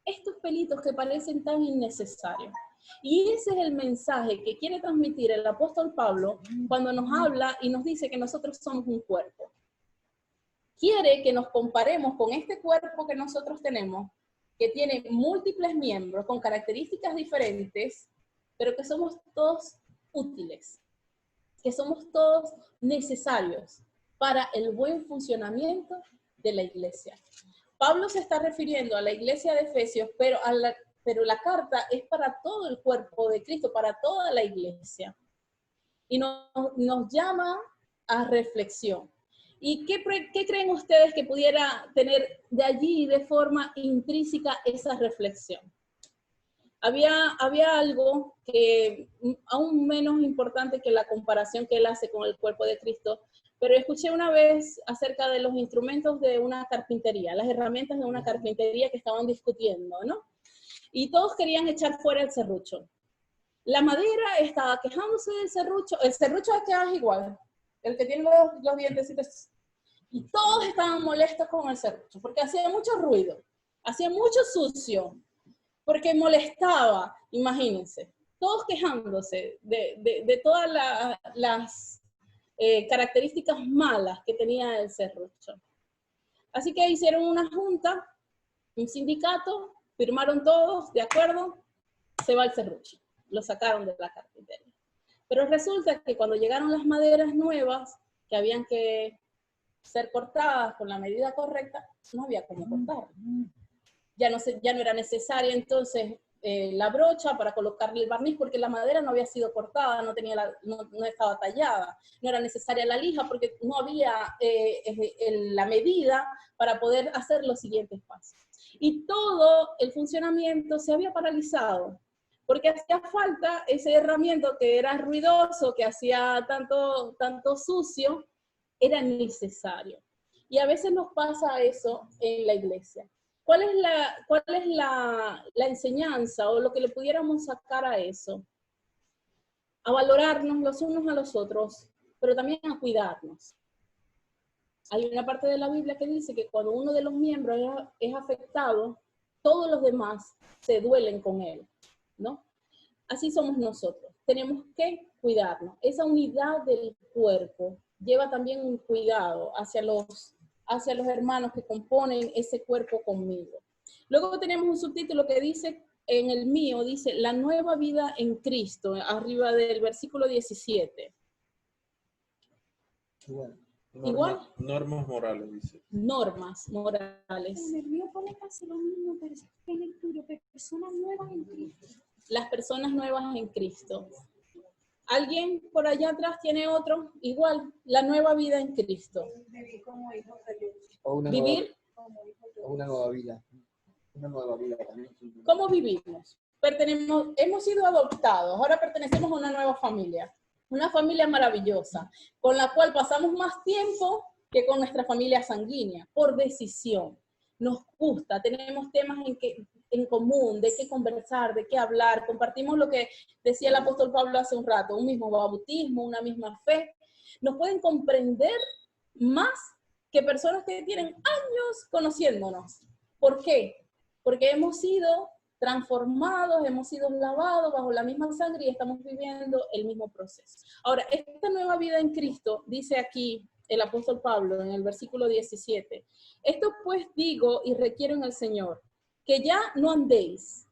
Estos pelitos que parecen tan innecesarios. Y ese es el mensaje que quiere transmitir el apóstol Pablo cuando nos habla y nos dice que nosotros somos un cuerpo. Quiere que nos comparemos con este cuerpo que nosotros tenemos, que tiene múltiples miembros con características diferentes, pero que somos todos útiles, que somos todos necesarios para el buen funcionamiento de la iglesia. Pablo se está refiriendo a la iglesia de Efesios, pero la carta es para todo el cuerpo de Cristo, para toda la iglesia. Y nos llama a reflexión. ¿Y qué creen ustedes que pudiera tener de allí de forma intrínseca esa reflexión? Había algo que aún menos importante que la comparación que él hace con el cuerpo de Cristo, pero escuché una vez acerca de los instrumentos de una carpintería, las herramientas de una carpintería que estaban discutiendo, ¿no? Y todos querían echar fuera el serrucho. La madera estaba quejándose del serrucho, el serrucho es igual, el que tiene los dientecitos, y todos estaban molestos con el serrucho, porque hacía mucho ruido, hacía mucho sucio, porque molestaba, imagínense, todos quejándose de todas las características malas que tenía el serrucho. Así que hicieron una junta, un sindicato, firmaron todos, de acuerdo, se va el serrucho. Lo sacaron de la carpintería. Pero resulta que cuando llegaron las maderas nuevas, que habían que ser cortadas con la medida correcta, no había cómo cortarlas. Ya no era necesaria entonces la brocha para colocarle el barniz, porque la madera no había sido cortada, no estaba tallada. No era necesaria la lija, porque no había la medida para poder hacer los siguientes pasos. Y todo el funcionamiento se había paralizado, porque hacía falta ese herramienta que era ruidoso, que hacía tanto sucio, era necesario. Y a veces nos pasa eso en la iglesia. ¿Cuál es la enseñanza o lo que le pudiéramos sacar a eso? A valorarnos los unos a los otros, pero también a cuidarnos. Hay una parte de la Biblia que dice que cuando uno de los miembros es afectado, todos los demás se duelen con él, ¿no? Así somos nosotros. Tenemos que cuidarnos. Esa unidad del cuerpo lleva también un cuidado hacia los hermanos que componen ese cuerpo conmigo. Luego tenemos un subtítulo que dice, en el mío, dice, la nueva vida en Cristo, arriba del versículo 17. Igual. Normas morales, dice. Normas morales. En el mío pone casi lo mismo, pero es que en el tuyo, personas nuevas en Cristo. Las personas nuevas en Cristo. ¿Alguien por allá atrás tiene otro? Igual, la nueva vida en Cristo. Vivir como hijos de Dios. O una Vivir. una nueva vida. Una nueva vida también. ¿Cómo vivimos? Hemos sido adoptados, ahora pertenecemos a una nueva familia. Una familia maravillosa, con la cual pasamos más tiempo que con nuestra familia sanguínea, por decisión. Nos gusta, tenemos temas en común, de qué conversar, de qué hablar, compartimos lo que decía el apóstol Pablo hace un rato, un mismo bautismo, una misma fe. Nos pueden comprender más que personas que tienen años conociéndonos. ¿Por qué? Porque hemos sido transformados, hemos sido lavados bajo la misma sangre y estamos viviendo el mismo proceso. Ahora, esta nueva vida en Cristo, dice aquí el apóstol Pablo en el versículo 17, esto pues digo y requiero en el Señor, que ya no andéis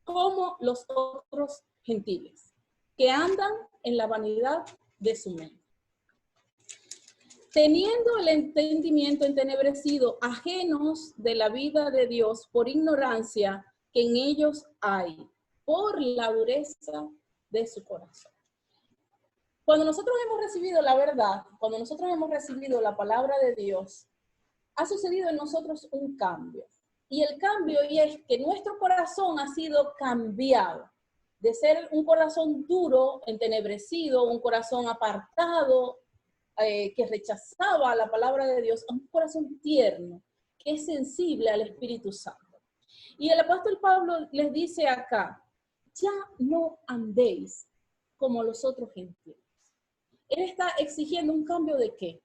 como los otros gentiles, que andan en la vanidad de su mente, teniendo el entendimiento entenebrecido, ajenos de la vida de Dios por ignorancia que en ellos hay, por la dureza de su corazón. Cuando nosotros hemos recibido la verdad, cuando nosotros hemos recibido la palabra de Dios, ha sucedido en nosotros un cambio. Y el cambio es que nuestro corazón ha sido cambiado, de ser un corazón duro, entenebrecido, un corazón apartado, que rechazaba la palabra de Dios, a un corazón tierno, que es sensible al Espíritu Santo. Y el apóstol Pablo les dice acá, ya no andéis como los otros gentiles. Él está exigiendo un cambio ¿de qué?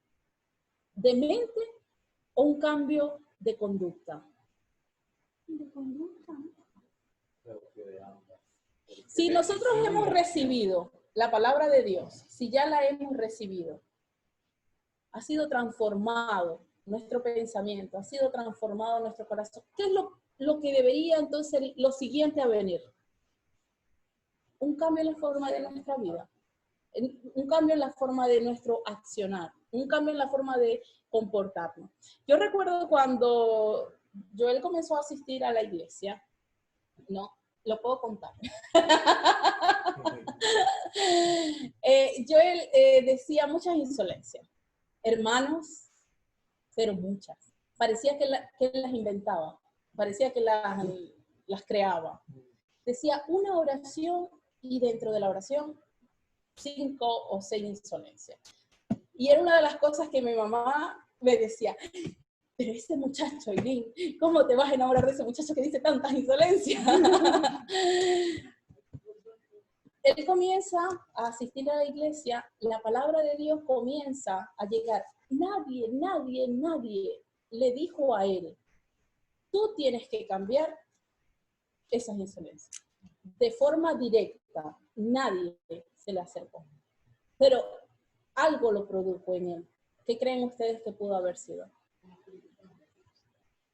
¿De mente o un cambio de conducta? De conducta. Si nosotros hemos recibido la palabra de Dios, si ya la hemos recibido, ha sido transformado nuestro pensamiento, ha sido transformado nuestro corazón. ¿Qué es lo que debería entonces lo siguiente a venir? Un cambio en la forma de nuestra vida, un cambio en la forma de nuestro accionar, un cambio en la forma de comportarnos. Yo recuerdo cuando Joel comenzó a asistir a la iglesia, ¿no? Lo puedo contar. Joel decía muchas insolencias. Hermanos, pero muchas. Parecía que él las inventaba, parecía que las creaba. Decía una oración y dentro de la oración 5 o 6 insolencias. Y era una de las cosas que mi mamá me decía, pero ese muchacho, Eileen, ¿cómo te vas a enamorar de ese muchacho que dice tantas insolencias? Él comienza a asistir a la iglesia, la palabra de Dios comienza a llegar. Nadie le dijo a él, tú tienes que cambiar esas insolencias. De forma directa, nadie se le acercó. Pero algo lo produjo en él. ¿Qué creen ustedes que pudo haber sido?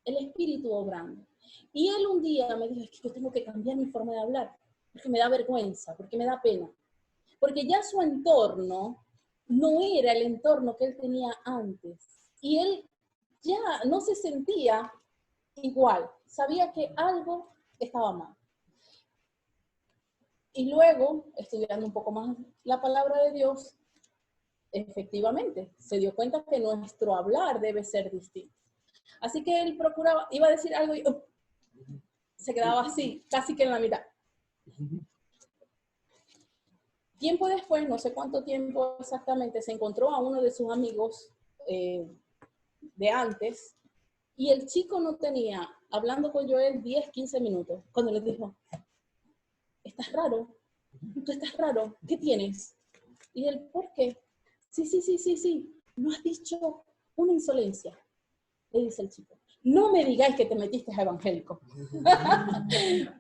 El Espíritu obrando. Y él un día me dijo, es que yo tengo que cambiar mi forma de hablar, porque me da vergüenza, porque me da pena. Porque ya su entorno no era el entorno que él tenía antes. Y él ya no se sentía igual. Sabía que algo estaba mal. Y luego, estudiando un poco más la palabra de Dios, efectivamente, se dio cuenta que nuestro hablar debe ser distinto. Así que él procuraba, iba a decir algo y se quedaba así, casi que en la mitad. Tiempo después, no sé cuánto tiempo exactamente, se encontró a uno de sus amigos de antes y el chico no tenía, hablando con Joel, 10, 15 minutos, cuando le dijo, estás raro, tú estás raro, ¿qué tienes? ¿Y él por qué? Sí. No has dicho una insolencia, le dice el chico. No me digáis que te metiste a evangélico.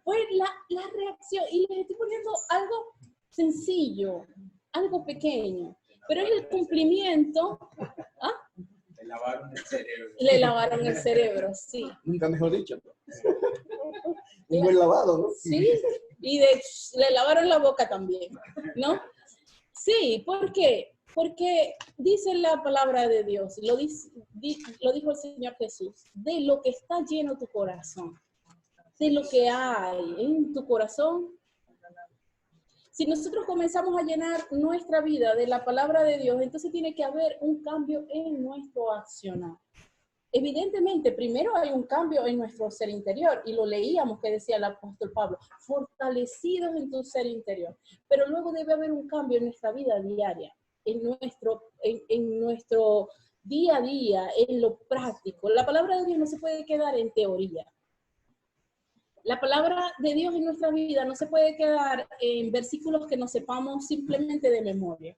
Fue la reacción, y les estoy poniendo algo sencillo, algo pequeño, pero es el cumplimiento. ¿Ah? Le lavaron el cerebro. Le lavaron el cerebro, sí. Nunca mejor dicho. Un buen lavado, ¿no? Sí, y le lavaron la boca también, ¿no? Sí, ¿por qué? Porque dice la palabra de Dios, lo dijo el Señor Jesús, de lo que está lleno tu corazón, de lo que hay en tu corazón. Si nosotros comenzamos a llenar nuestra vida de la palabra de Dios, entonces tiene que haber un cambio en nuestro accionar. Evidentemente, primero hay un cambio en nuestro ser interior, y lo leíamos que decía el apóstol Pablo, fortalecidos en tu ser interior. Pero luego debe haber un cambio en nuestra vida diaria, en nuestro día a día, en lo práctico. La palabra de Dios no se puede quedar en teoría. La palabra de Dios en nuestra vida no se puede quedar en versículos que nos sepamos simplemente de memoria,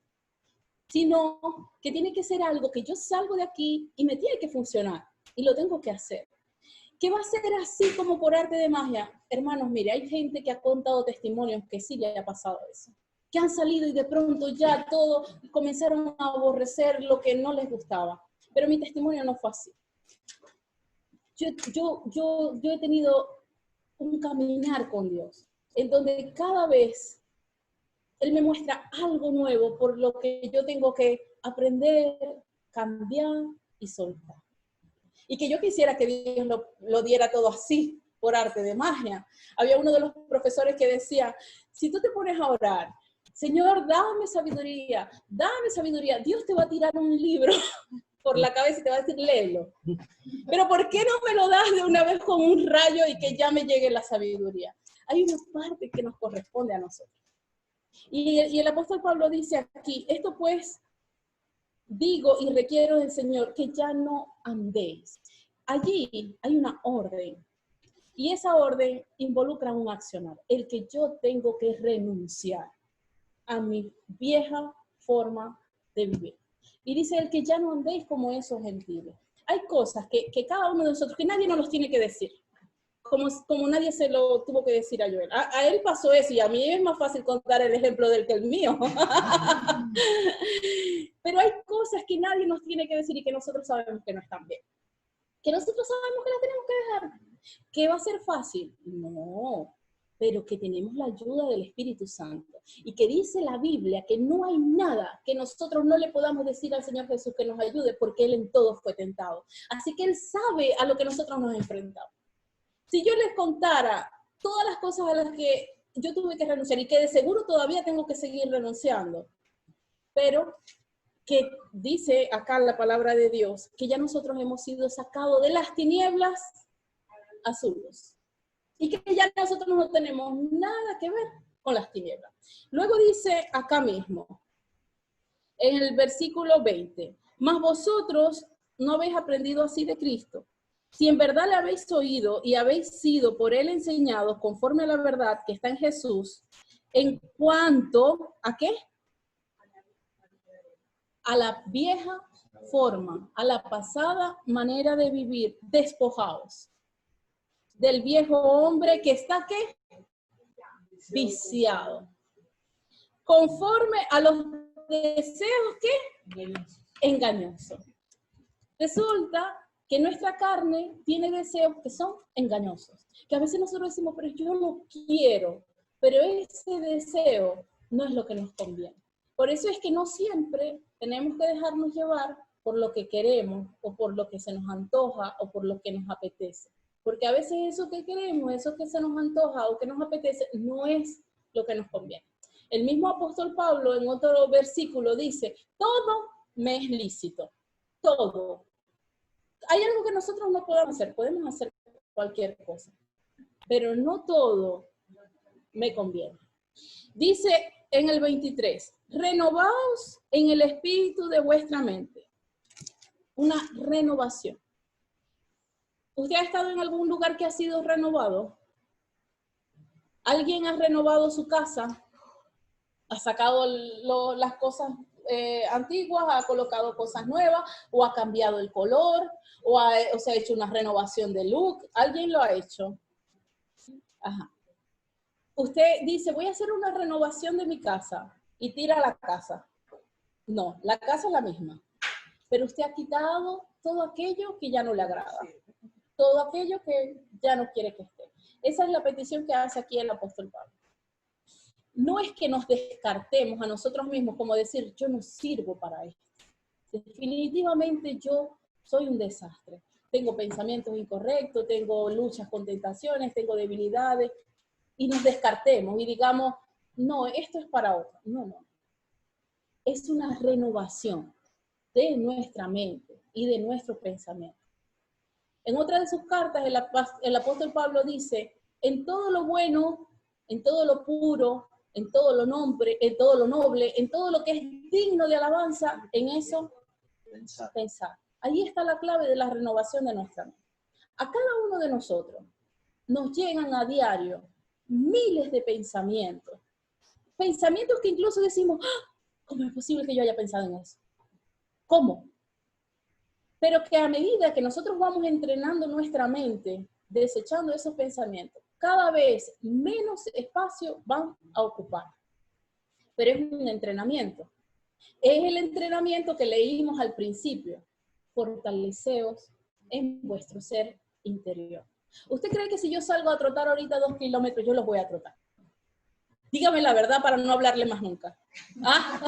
sino que tiene que ser algo que yo salgo de aquí y me tiene que funcionar, y lo tengo que hacer. ¿Qué va a ser así como por arte de magia? Hermanos, mire, hay gente que ha contado testimonios que sí le ha pasado eso, que han salido y de pronto ya todo comenzaron a aborrecer lo que no les gustaba. Pero mi testimonio no fue así. Yo he tenido un caminar con Dios, en donde cada vez Él me muestra algo nuevo por lo que yo tengo que aprender, cambiar y soltar. Y que yo quisiera que Dios lo diera todo así, por arte de magia. Había uno de los profesores que decía, si tú te pones a orar, Señor, dame sabiduría, Dios te va a tirar un libro por la cabeza y te va a decir, léelo. Pero ¿por qué no me lo das de una vez con un rayo y que ya me llegue la sabiduría? Hay una parte que nos corresponde a nosotros. Y el apóstol Pablo dice aquí, esto pues digo y requiero del Señor que ya no andéis. Allí hay una orden, y esa orden involucra un accionar, el que yo tengo que renunciar a mi vieja forma de vivir. Y dice el que ya no andéis como esos gentiles. Hay cosas que cada uno de nosotros, que nadie nos los tiene que decir. Como nadie se lo tuvo que decir a Joel. A él pasó eso, y a mí es más fácil contar el ejemplo del que el mío. Pero hay cosas que nadie nos tiene que decir y que nosotros sabemos que no están bien. Que nosotros sabemos que las tenemos que dejar. ¿Que va a ser fácil? No, pero que tenemos la ayuda del Espíritu Santo. Y que dice la Biblia que no hay nada que nosotros no le podamos decir al Señor Jesús que nos ayude, porque Él en todo fue tentado. Así que Él sabe a lo que nosotros nos enfrentamos. Si yo les contara todas las cosas a las que yo tuve que renunciar, y que de seguro todavía tengo que seguir renunciando, pero que dice acá la palabra de Dios, que ya nosotros hemos sido sacados de las tinieblas a su luz, y que ya nosotros no tenemos nada que ver con las tinieblas. Luego dice acá mismo, en el versículo 20, mas vosotros no habéis aprendido así de Cristo. Si en verdad le habéis oído y habéis sido por Él enseñados conforme a la verdad que está en Jesús, en cuanto a ¿qué? A la vieja forma, a la pasada manera de vivir, despojaos del viejo hombre que está ¿qué? Viciado. Conforme a los deseos ¿qué? Engañosos. Resulta que nuestra carne tiene deseos que son engañosos, que a veces nosotros decimos, pero yo lo quiero, pero ese deseo no es lo que nos conviene. Por eso es que no siempre tenemos que dejarnos llevar por lo que queremos, o por lo que se nos antoja, o por lo que nos apetece. Porque a veces eso que queremos, eso que se nos antoja o que nos apetece, no es lo que nos conviene. El mismo apóstol Pablo en otro versículo dice, todo me es lícito, todo. Hay algo que nosotros no podemos hacer cualquier cosa, pero no todo me conviene. Dice en el 23, renovaos en el espíritu de vuestra mente. Una renovación. ¿Usted ha estado en algún lugar que ha sido renovado? ¿Alguien ha renovado su casa? Ha sacado las cosas antiguas, ha colocado cosas nuevas, o ha cambiado el color, o se ha hecho una renovación de look. ¿Alguien lo ha hecho? Ajá. Usted dice, voy a hacer una renovación de mi casa, y tira la casa. No, la casa es la misma. Pero usted ha quitado todo aquello que ya no le agrada. Todo aquello que ya no quiere que esté. Esa es la petición que hace aquí el apóstol Pablo. No es que nos descartemos a nosotros mismos como decir, yo no sirvo para esto. Definitivamente yo soy un desastre. Tengo pensamientos incorrectos, tengo luchas con tentaciones, tengo debilidades, y nos descartemos y digamos, no, esto es para otro. No, no. Es una renovación de nuestra mente y de nuestro pensamiento. En otra de sus cartas, el apóstol Pablo dice, en todo lo bueno, en todo lo puro, en todo lo noble, en todo lo que es digno de alabanza, en eso pensar. Ahí está la clave de la renovación de nuestra mente. A cada uno de nosotros nos llegan a diario miles de pensamientos. Pensamientos que incluso decimos, ¡ah! ¿Cómo es posible que yo haya pensado en eso? ¿Cómo? Pero que a medida que nosotros vamos entrenando nuestra mente, desechando esos pensamientos, cada vez menos espacio van a ocupar. Pero es un entrenamiento. Es el entrenamiento que leímos al principio. Fortaleceos en vuestro ser interior. ¿Usted cree que si yo salgo a trotar ahorita 2 kilómetros, yo los voy a trotar? Dígame la verdad para no hablarle más nunca. ¿Ah?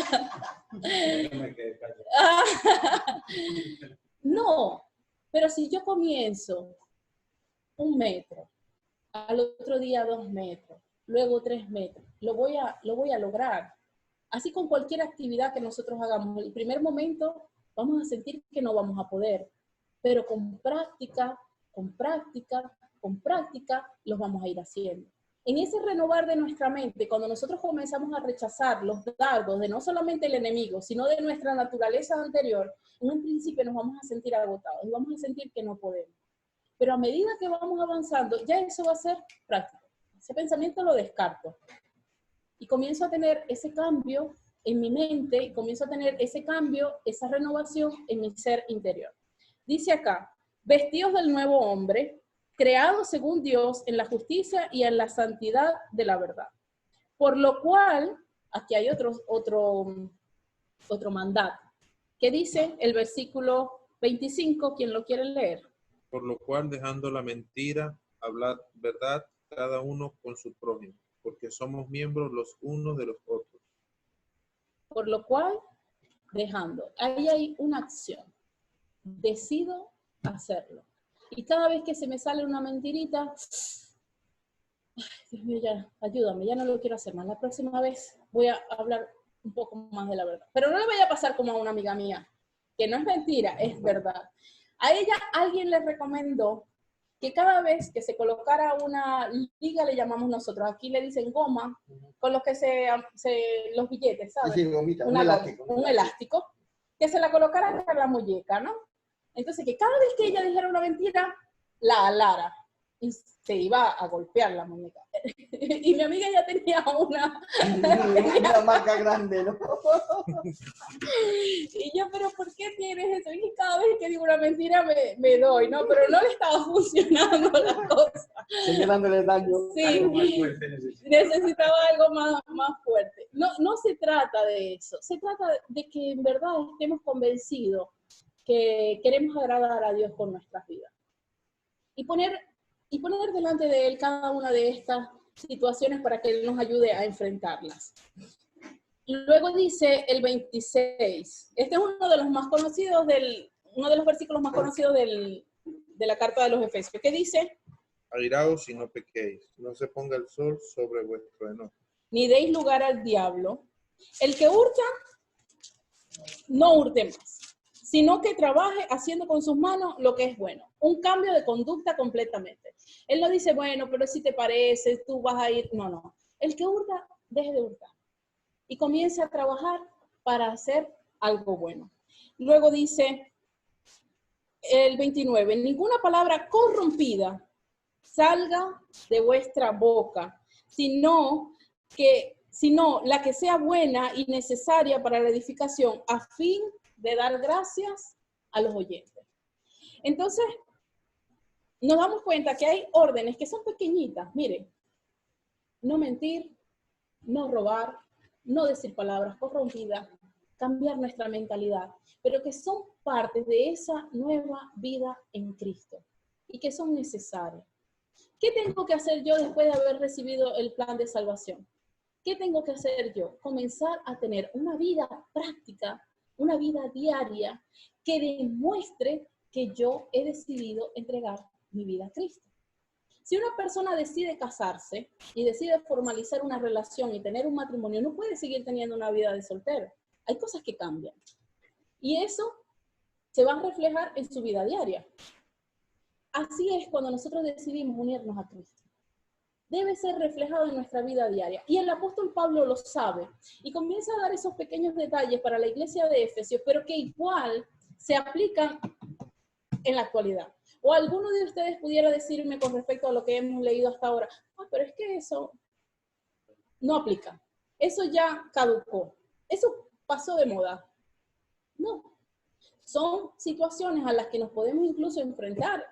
No, pero si yo comienzo 1 metro, al otro día 2 metros, luego 3 metros, lo voy a lograr. Así con cualquier actividad que nosotros hagamos. En el primer momento vamos a sentir que no vamos a poder, pero con práctica, los vamos a ir haciendo. En ese renovar de nuestra mente, cuando nosotros comenzamos a rechazar los dardos de no solamente el enemigo, sino de nuestra naturaleza anterior, en un principio nos vamos a sentir agotados y vamos a sentir que no podemos. Pero a medida que vamos avanzando, ya eso va a ser práctico. Ese pensamiento lo descarto. Y comienzo a tener ese cambio en mi mente, y comienzo a tener ese cambio, esa renovación en mi ser interior. Dice acá, vestidos del nuevo hombre, creado según Dios en la justicia y en la santidad de la verdad. Por lo cual, aquí hay otro mandato, que dice el versículo 25, quien lo quiere leer. Por lo cual, dejando la mentira, hablad verdad cada uno con su prójimo, porque somos miembros los unos de los otros. Por lo cual, dejando. Ahí hay una acción. Decido hacerlo. Y cada vez que se me sale una mentirita, ay, Dios mío, ya, ayúdame, ya no lo quiero hacer más. La próxima vez voy a hablar un poco más de la verdad. Pero no le vaya a pasar como a una amiga mía, que no es mentira, es verdad. A ella alguien le recomendó que cada vez que se colocara una liga, le llamamos nosotros, aquí le dicen goma, con los que los billetes, ¿sabes? Sí, gomita, un elástico, que se la colocara en la muñeca, ¿no? Entonces, que cada vez que ella dijera una mentira, la alara y se iba a golpear la muñeca. Y mi amiga ya tenía una marca grande, ¿no? Y yo, pero ¿por qué tienes eso? Y cada vez que digo una mentira me doy, ¿no? Pero no le estaba funcionando la cosa. Sigue dándole daño. Sí, necesitaba algo más fuerte. No se trata de eso. Se trata de que en verdad estemos convencidos que queremos agradar a Dios con nuestras vidas. Y poner delante de Él cada una de estas situaciones para que Él nos ayude a enfrentarlas. Luego dice el 26. Este es uno de los más conocidos uno de los versículos más conocidos de la carta de los Efesios. ¿Qué dice? Airaos y no pequéis, no se ponga el sol sobre vuestro enojo. Ni deis lugar al diablo. El que hurta, no hurte más, sino que trabaje haciendo con sus manos lo que es bueno. Un cambio de conducta completamente. Él no dice, bueno, pero si te parece, tú vas a ir. No. El que hurta, deje de hurtar. Y comience a trabajar para hacer algo bueno. Luego dice el 29, ninguna palabra corrompida salga de vuestra boca, sino que sino la que sea buena y necesaria para la edificación, a fin de dar gracias a los oyentes. Entonces, nos damos cuenta que hay órdenes que son pequeñitas. Miren, no mentir, no robar, no decir palabras corrompidas, cambiar nuestra mentalidad, pero que son parte de esa nueva vida en Cristo y que son necesarias. ¿Qué tengo que hacer yo después de haber recibido el plan de salvación? ¿Qué tengo que hacer yo? Comenzar a tener una vida práctica, una vida diaria que demuestre que yo he decidido entregar mi vida a Cristo. Si una persona decide casarse y decide formalizar una relación y tener un matrimonio, no puede seguir teniendo una vida de soltero. Hay cosas que cambian. Y eso se va a reflejar en su vida diaria. Así es cuando nosotros decidimos unirnos a Cristo. Debe ser reflejado en nuestra vida diaria. Y el apóstol Pablo lo sabe. Y comienza a dar esos pequeños detalles para la iglesia de Efesios, pero que igual se aplican en la actualidad. O alguno de ustedes pudiera decirme con respecto a lo que hemos leído hasta ahora, pero es que eso no aplica. Eso ya caducó. Eso pasó de moda. No. Son situaciones a las que nos podemos incluso enfrentar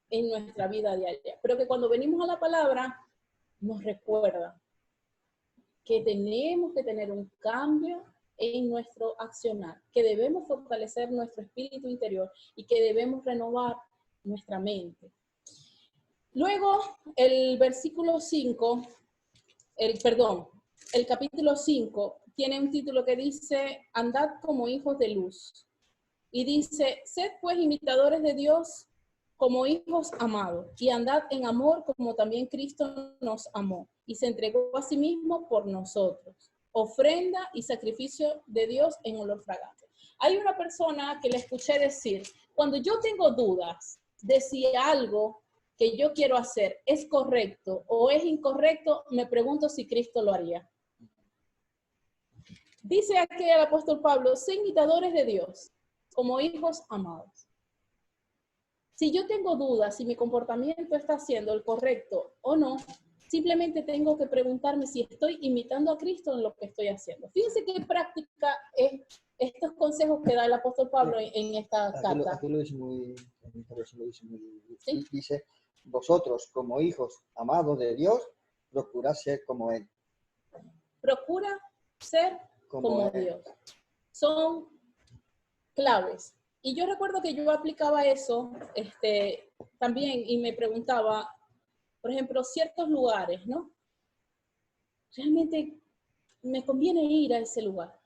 en nuestra vida diaria, pero que cuando venimos a la palabra nos recuerda que tenemos que tener un cambio en nuestro accionar, que debemos fortalecer nuestro espíritu interior y que debemos renovar nuestra mente. Luego, el versículo 5, el capítulo 5 tiene un título que dice, andad como hijos de luz. Y dice, sed pues imitadores de Dios como hijos amados, y andad en amor como también Cristo nos amó, y se entregó a sí mismo por nosotros. Ofrenda y sacrificio de Dios en olor fragante. Hay una persona que le escuché decir, cuando yo tengo dudas de si algo que yo quiero hacer es correcto o es incorrecto, me pregunto si Cristo lo haría. Dice aquí el apóstol Pablo, sé imitadores de Dios como hijos amados. Si yo tengo dudas si mi comportamiento está siendo el correcto o no, simplemente tengo que preguntarme si estoy imitando a Cristo en lo que estoy haciendo. Fíjense qué práctica es estos consejos que da el apóstol Pablo en esta carta. Aquí lo dice muy, ¿Sí? Dice, vosotros como hijos amados de Dios, procurad ser como Él. Procura ser como Dios. Son claves. Y yo recuerdo que yo aplicaba eso también y me preguntaba, por ejemplo, ciertos lugares, ¿no? ¿Realmente me conviene ir a ese lugar?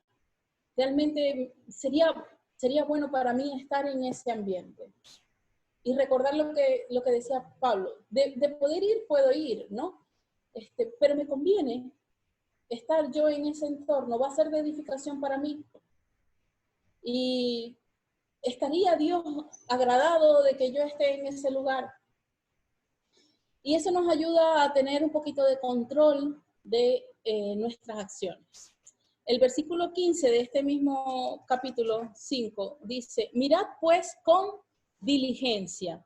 ¿Realmente sería bueno para mí estar en ese ambiente? Y recordar lo que decía Pablo, de poder ir, puedo ir, ¿no? Pero me conviene estar yo en ese entorno, va a ser de edificación para mí. Y ¿estaría Dios agradado de que yo esté en ese lugar? Y eso nos ayuda a tener un poquito de control de nuestras acciones. El versículo 15 de este mismo capítulo 5 dice, mirad pues con diligencia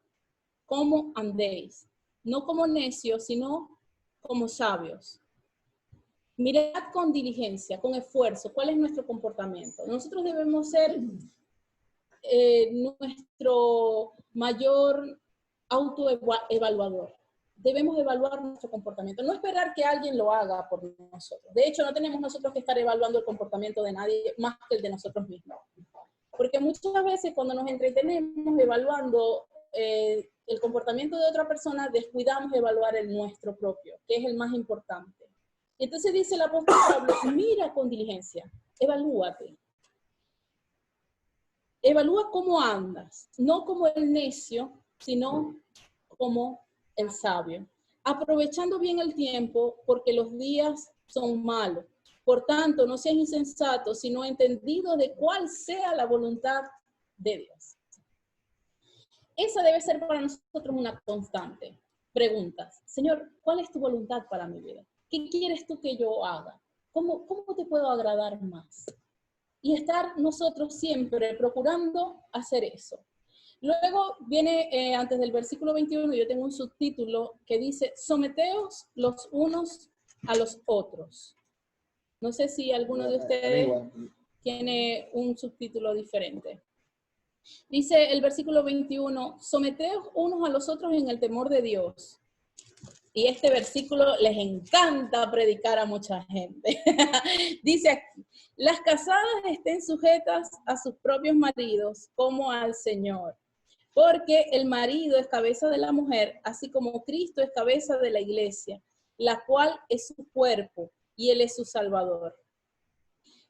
cómo andéis, no como necios, sino como sabios. Mirad con diligencia, con esfuerzo, cuál es nuestro comportamiento. Nosotros debemos ser nuestro mayor autoevaluador. Debemos evaluar nuestro comportamiento, no esperar que alguien lo haga por nosotros. De hecho, no tenemos nosotros que estar evaluando el comportamiento de nadie más que el de nosotros mismos. Porque muchas veces cuando nos entretenemos evaluando el comportamiento de otra persona, descuidamos evaluar el nuestro propio, que es el más importante. Entonces dice el apóstol Pablo, mira con diligencia, evalúate. Evalúa cómo andas, no como el necio, sino como el sabio. Aprovechando bien el tiempo, porque los días son malos. Por tanto, no seas insensato, sino entendido de cuál sea la voluntad de Dios. Esa debe ser para nosotros una constante. Preguntas, Señor, ¿cuál es tu voluntad para mi vida? ¿Qué quieres tú que yo haga? ¿Cómo te puedo agradar más? Y estar nosotros siempre procurando hacer eso. Luego viene, antes del versículo 21, yo tengo un subtítulo que dice, someteos los unos a los otros. No sé si alguno de ustedes tiene un subtítulo diferente. Dice el versículo 21, someteos unos a los otros en el temor de Dios. Y este versículo les encanta predicar a mucha gente. Dice aquí, las casadas estén sujetas a sus propios maridos como al Señor. Porque el marido es cabeza de la mujer, así como Cristo es cabeza de la iglesia, la cual es su cuerpo y Él es su Salvador.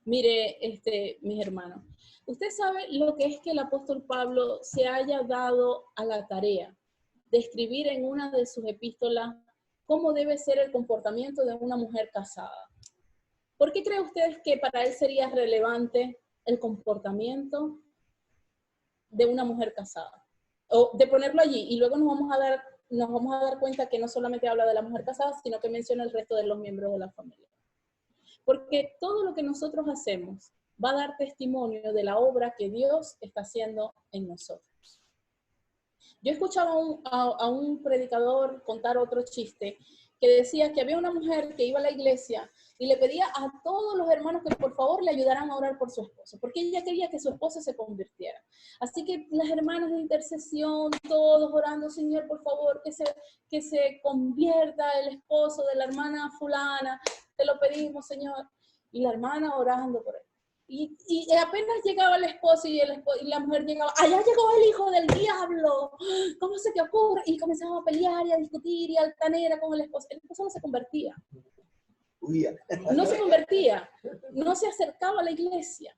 Mire, mis hermanos, usted sabe lo que es que el apóstol Pablo se haya dado a la tarea de escribir en una de sus epístolas cómo debe ser el comportamiento de una mujer casada. ¿Por qué cree usted que para él sería relevante el comportamiento de una mujer casada? O de ponerlo allí, y luego nos vamos a dar cuenta que no solamente habla de la mujer casada, sino que menciona el resto de los miembros de la familia. Porque todo lo que nosotros hacemos va a dar testimonio de la obra que Dios está haciendo en nosotros. Yo escuchaba a un predicador contar otro chiste que decía que había una mujer que iba a la iglesia y le pedía a todos los hermanos que por favor le ayudaran a orar por su esposo, porque ella quería que su esposo se convirtiera. Así que las hermanas de intercesión, todos orando, Señor, por favor, que se convierta el esposo de la hermana fulana, te lo pedimos, Señor. Y la hermana orando por él. Y apenas llegaba el esposo y la mujer llegaba, allá llegó el hijo del diablo, ¿cómo se te ocurre? Y comenzaban a pelear y a discutir y altanera con el esposo. El esposo no se convertía. No se convertía, no se acercaba a la iglesia.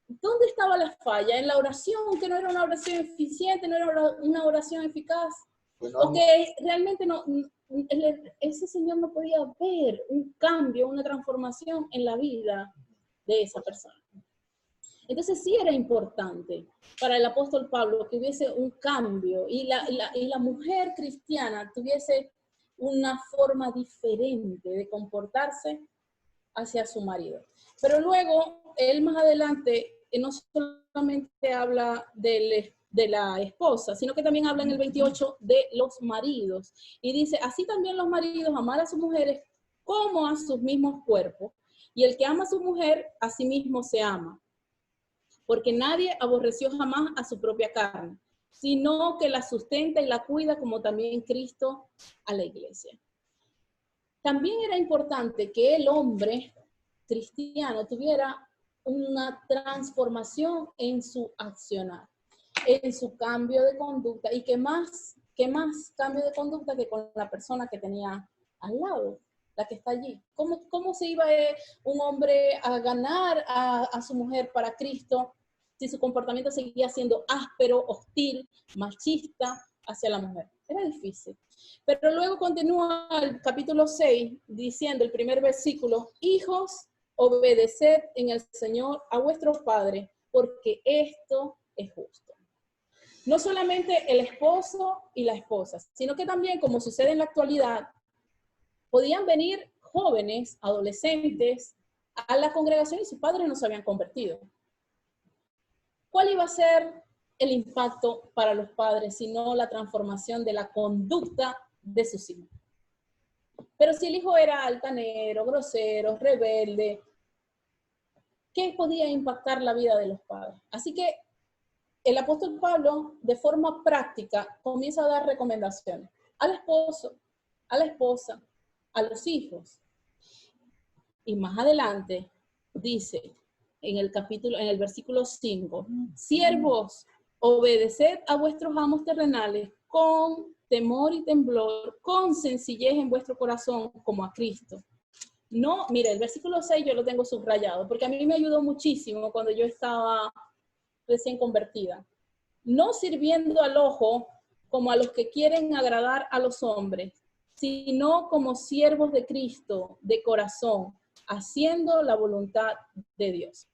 ¿Dónde estaba la falla? En la oración, que no era una oración eficiente, no era una oración eficaz. Porque realmente ese señor no podía ver un cambio, una transformación en la vida de esa persona. Entonces sí era importante para el apóstol Pablo que hubiese un cambio y la mujer cristiana tuviese una forma diferente de comportarse hacia su marido. Pero luego, él más adelante, no solamente habla de la esposa, sino que también habla en el 28 de los maridos. Y dice, así también los maridos amar a sus mujeres como a sus mismos cuerpos. Y el que ama a su mujer, a sí mismo se ama. Porque nadie aborreció jamás a su propia carne, sino que la sustenta y la cuida como también Cristo a la iglesia. También era importante que el hombre cristiano tuviera una transformación en su accionar, en su cambio de conducta, y que más cambio de conducta que con la persona que tenía al lado, la que está allí. ¿Cómo se iba un hombre a ganar a su mujer para Cristo si su comportamiento seguía siendo áspero, hostil, machista hacia la mujer? Era difícil. Pero luego continúa el capítulo 6 diciendo, el primer versículo, hijos, obedeced en el Señor a vuestros padres, porque esto es justo. No solamente el esposo y la esposa, sino que también, como sucede en la actualidad, podían venir jóvenes, adolescentes, a la congregación y sus padres no se habían convertido. ¿Cuál iba a ser el impacto para los padres, sino la transformación de la conducta de sus hijos? Pero si el hijo era altanero, grosero, rebelde, ¿qué podía impactar la vida de los padres? Así que el apóstol Pablo, de forma práctica, comienza a dar recomendaciones al esposo, a la esposa, a los hijos. Y más adelante dice, en el versículo 5, siervos, obedeced a vuestros amos terrenales con temor y temblor, con sencillez en vuestro corazón, como a Cristo. No, mire, el versículo 6 yo lo tengo subrayado, porque a mí me ayudó muchísimo cuando yo estaba recién convertida. No sirviendo al ojo como a los que quieren agradar a los hombres, sino como siervos de Cristo, de corazón, haciendo la voluntad de Dios.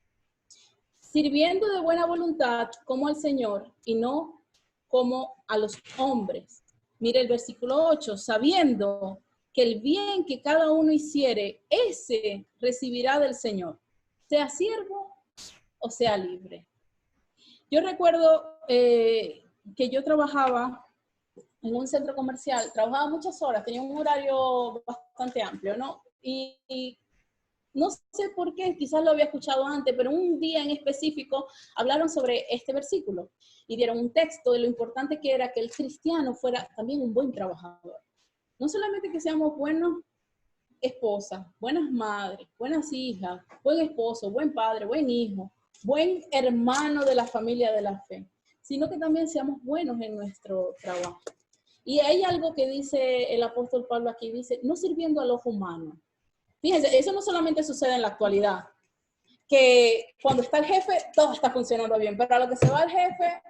Sirviendo de buena voluntad como al Señor y no como a los hombres. Mire el versículo 8, sabiendo que el bien que cada uno hiciere, ese recibirá del Señor, sea siervo o sea libre. Yo recuerdo que yo trabajaba en un centro comercial, trabajaba muchas horas, tenía un horario bastante amplio, ¿no? Y no sé por qué, quizás lo había escuchado antes, pero un día en específico hablaron sobre este versículo y dieron un texto de lo importante que era que el cristiano fuera también un buen trabajador. No solamente que seamos buenos esposas, buenas madres, buenas hijas, buen esposo, buen padre, buen hijo, buen hermano de la familia de la fe, sino que también seamos buenos en nuestro trabajo. Y hay algo que dice el apóstol Pablo aquí, dice, no sirviendo al ojo humano. Fíjense, eso no solamente sucede en la actualidad, que cuando está el jefe, todo está funcionando bien, pero a lo que se va el jefe,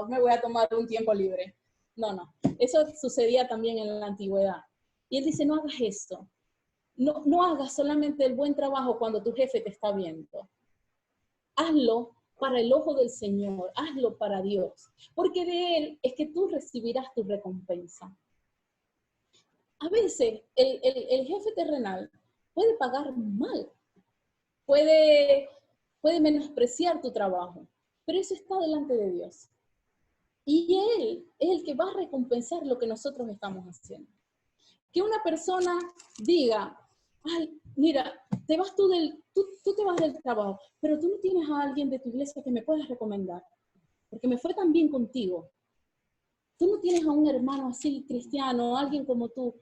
me voy a tomar un tiempo libre. No, eso sucedía también en la antigüedad. Y él dice, no hagas esto. No hagas solamente el buen trabajo cuando tu jefe te está viendo. Hazlo para el ojo del Señor, hazlo para Dios, porque de Él es que tú recibirás tu recompensa. A veces el jefe terrenal puede pagar mal, puede menospreciar tu trabajo, pero eso está delante de Dios. Y Él es el que va a recompensar lo que nosotros estamos haciendo. Que una persona diga, ay, mira, tú te vas del trabajo, pero tú no tienes a alguien de tu iglesia que me puedas recomendar, porque me fue tan bien contigo. Tú no tienes a un hermano así cristiano, alguien como tú,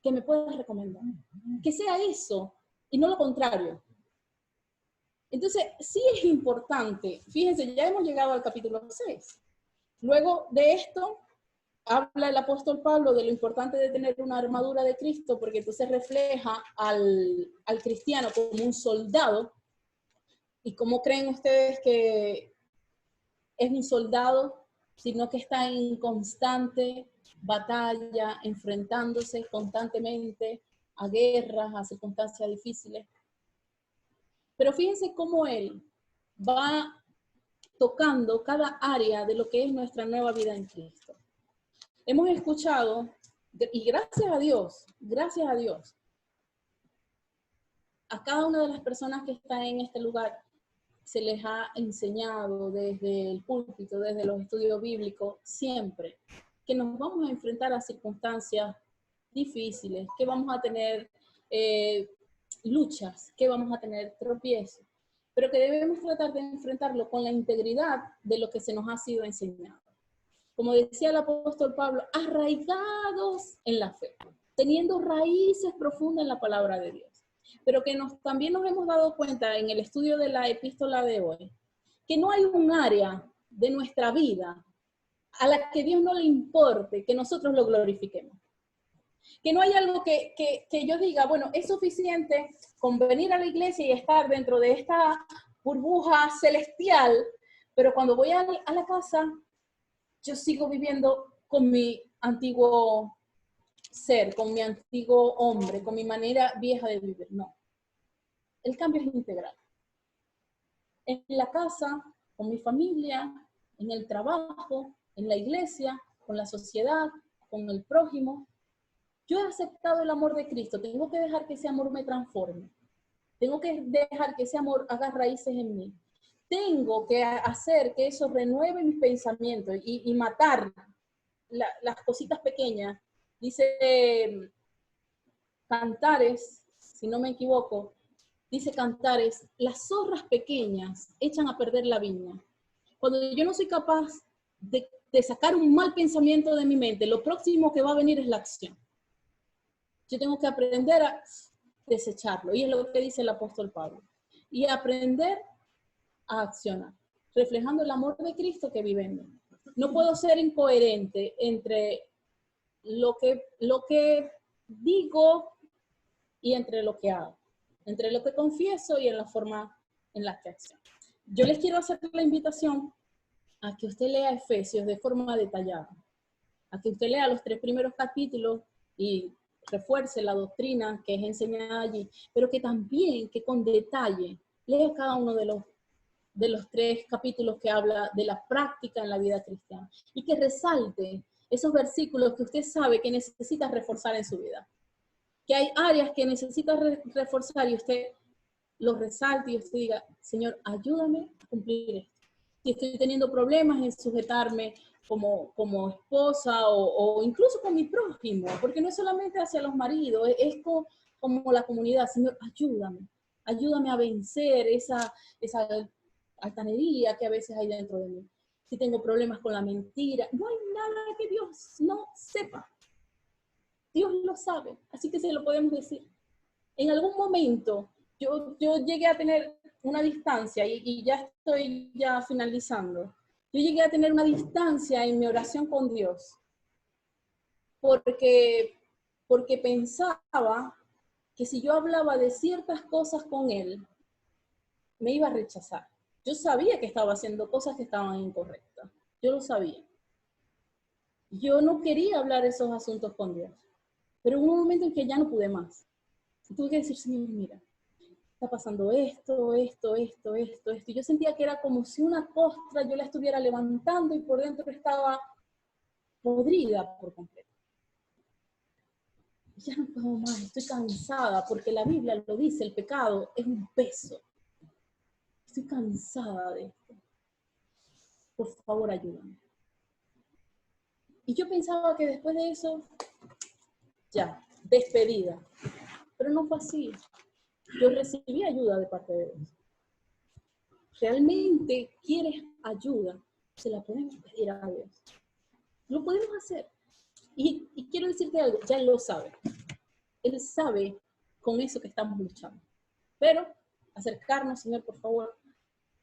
que me puedas recomendar. Que sea eso y no lo contrario. Entonces, sí es importante. Fíjense, ya hemos llegado al capítulo 6. Luego de esto, habla el apóstol Pablo de lo importante de tener una armadura de Cristo, porque entonces refleja al cristiano como un soldado. ¿Y cómo creen ustedes que es un soldado? Sino que está en constante batalla, enfrentándose constantemente a guerras, a circunstancias difíciles. Pero fíjense cómo él va tocando cada área de lo que es nuestra nueva vida en Cristo. Hemos escuchado, y gracias a Dios, a cada una de las personas que están en este lugar, se les ha enseñado desde el púlpito, desde los estudios bíblicos, siempre, que nos vamos a enfrentar a circunstancias difíciles, que vamos a tener luchas, que vamos a tener tropiezos, pero que debemos tratar de enfrentarlo con la integridad de lo que se nos ha sido enseñado. Como decía el apóstol Pablo, arraigados en la fe, teniendo raíces profundas en la palabra de Dios. Pero que también nos hemos dado cuenta en el estudio de la epístola de hoy, que no hay un área de nuestra vida a la que Dios no le importe que nosotros lo glorifiquemos. Que no hay algo que yo diga, bueno, es suficiente con venir a la iglesia y estar dentro de esta burbuja celestial, pero cuando voy a la casa, yo sigo viviendo con mi antiguo ser, con mi antiguo hombre, con mi manera vieja de vivir. No. El cambio es integral. En la casa, con mi familia, en el trabajo, en la iglesia, con la sociedad, con el prójimo. Yo he aceptado el amor de Cristo. Tengo que dejar que ese amor me transforme. Tengo que dejar que ese amor haga raíces en mí. Tengo que hacer que eso renueve mis pensamientos y matar las cositas pequeñas. Dice Cantares, si no me equivoco, dice Cantares, las zorras pequeñas echan a perder la viña. Cuando yo no soy capaz de sacar un mal pensamiento de mi mente, lo próximo que va a venir es la acción. Yo tengo que aprender a desecharlo, y es lo que dice el apóstol Pablo. Y aprender a accionar, reflejando el amor de Cristo que vive en mí. No puedo ser incoherente entre lo que digo y entre lo que hago, entre lo que confieso y en la forma en la que acciono. Yo les quiero hacer la invitación a que usted lea Efesios de forma detallada, a que usted lea los 3 primeros capítulos y refuerce la doctrina que es enseñada allí, pero que también, que con detalle, lea cada uno de los 3 capítulos que habla de la práctica en la vida cristiana y que resalte esos versículos que usted sabe que necesita reforzar en su vida. Que hay áreas que necesita reforzar y usted los resalte y usted diga, Señor, ayúdame a cumplir esto. Si estoy teniendo problemas en sujetarme como esposa o incluso con mi prójimo, porque no es solamente hacia los maridos, es como la comunidad, Señor, ayúdame a vencer esa altanería que a veces hay dentro de mí. Si tengo problemas con la mentira, no hay nada que Dios no sepa. Dios lo sabe, así que se lo podemos decir. En algún momento yo llegué a tener una distancia, y ya estoy finalizando. Yo llegué a tener una distancia en mi oración con Dios, porque pensaba que si yo hablaba de ciertas cosas con Él, me iba a rechazar. Yo sabía que estaba haciendo cosas que estaban incorrectas. Yo lo sabía. Yo no quería hablar esos asuntos con Dios. Pero hubo un momento en que ya no pude más. Y tuve que decir, Señor, mira, está pasando esto. Y yo sentía que era como si una costra yo la estuviera levantando y por dentro estaba podrida por completo. Ya no puedo más, estoy cansada, porque la Biblia lo dice, el pecado es un peso. Estoy cansada de esto. Por favor, ayúdame. Y yo pensaba que después de eso, ya, despedida. Pero no fue así. Yo recibí ayuda de parte de Dios. ¿Realmente quieres ayuda? Se la podemos pedir a Dios. Lo podemos hacer. Y quiero decirte algo, ya Él lo sabe. Él sabe con eso que estamos luchando. Pero acercarnos, Señor, por favor,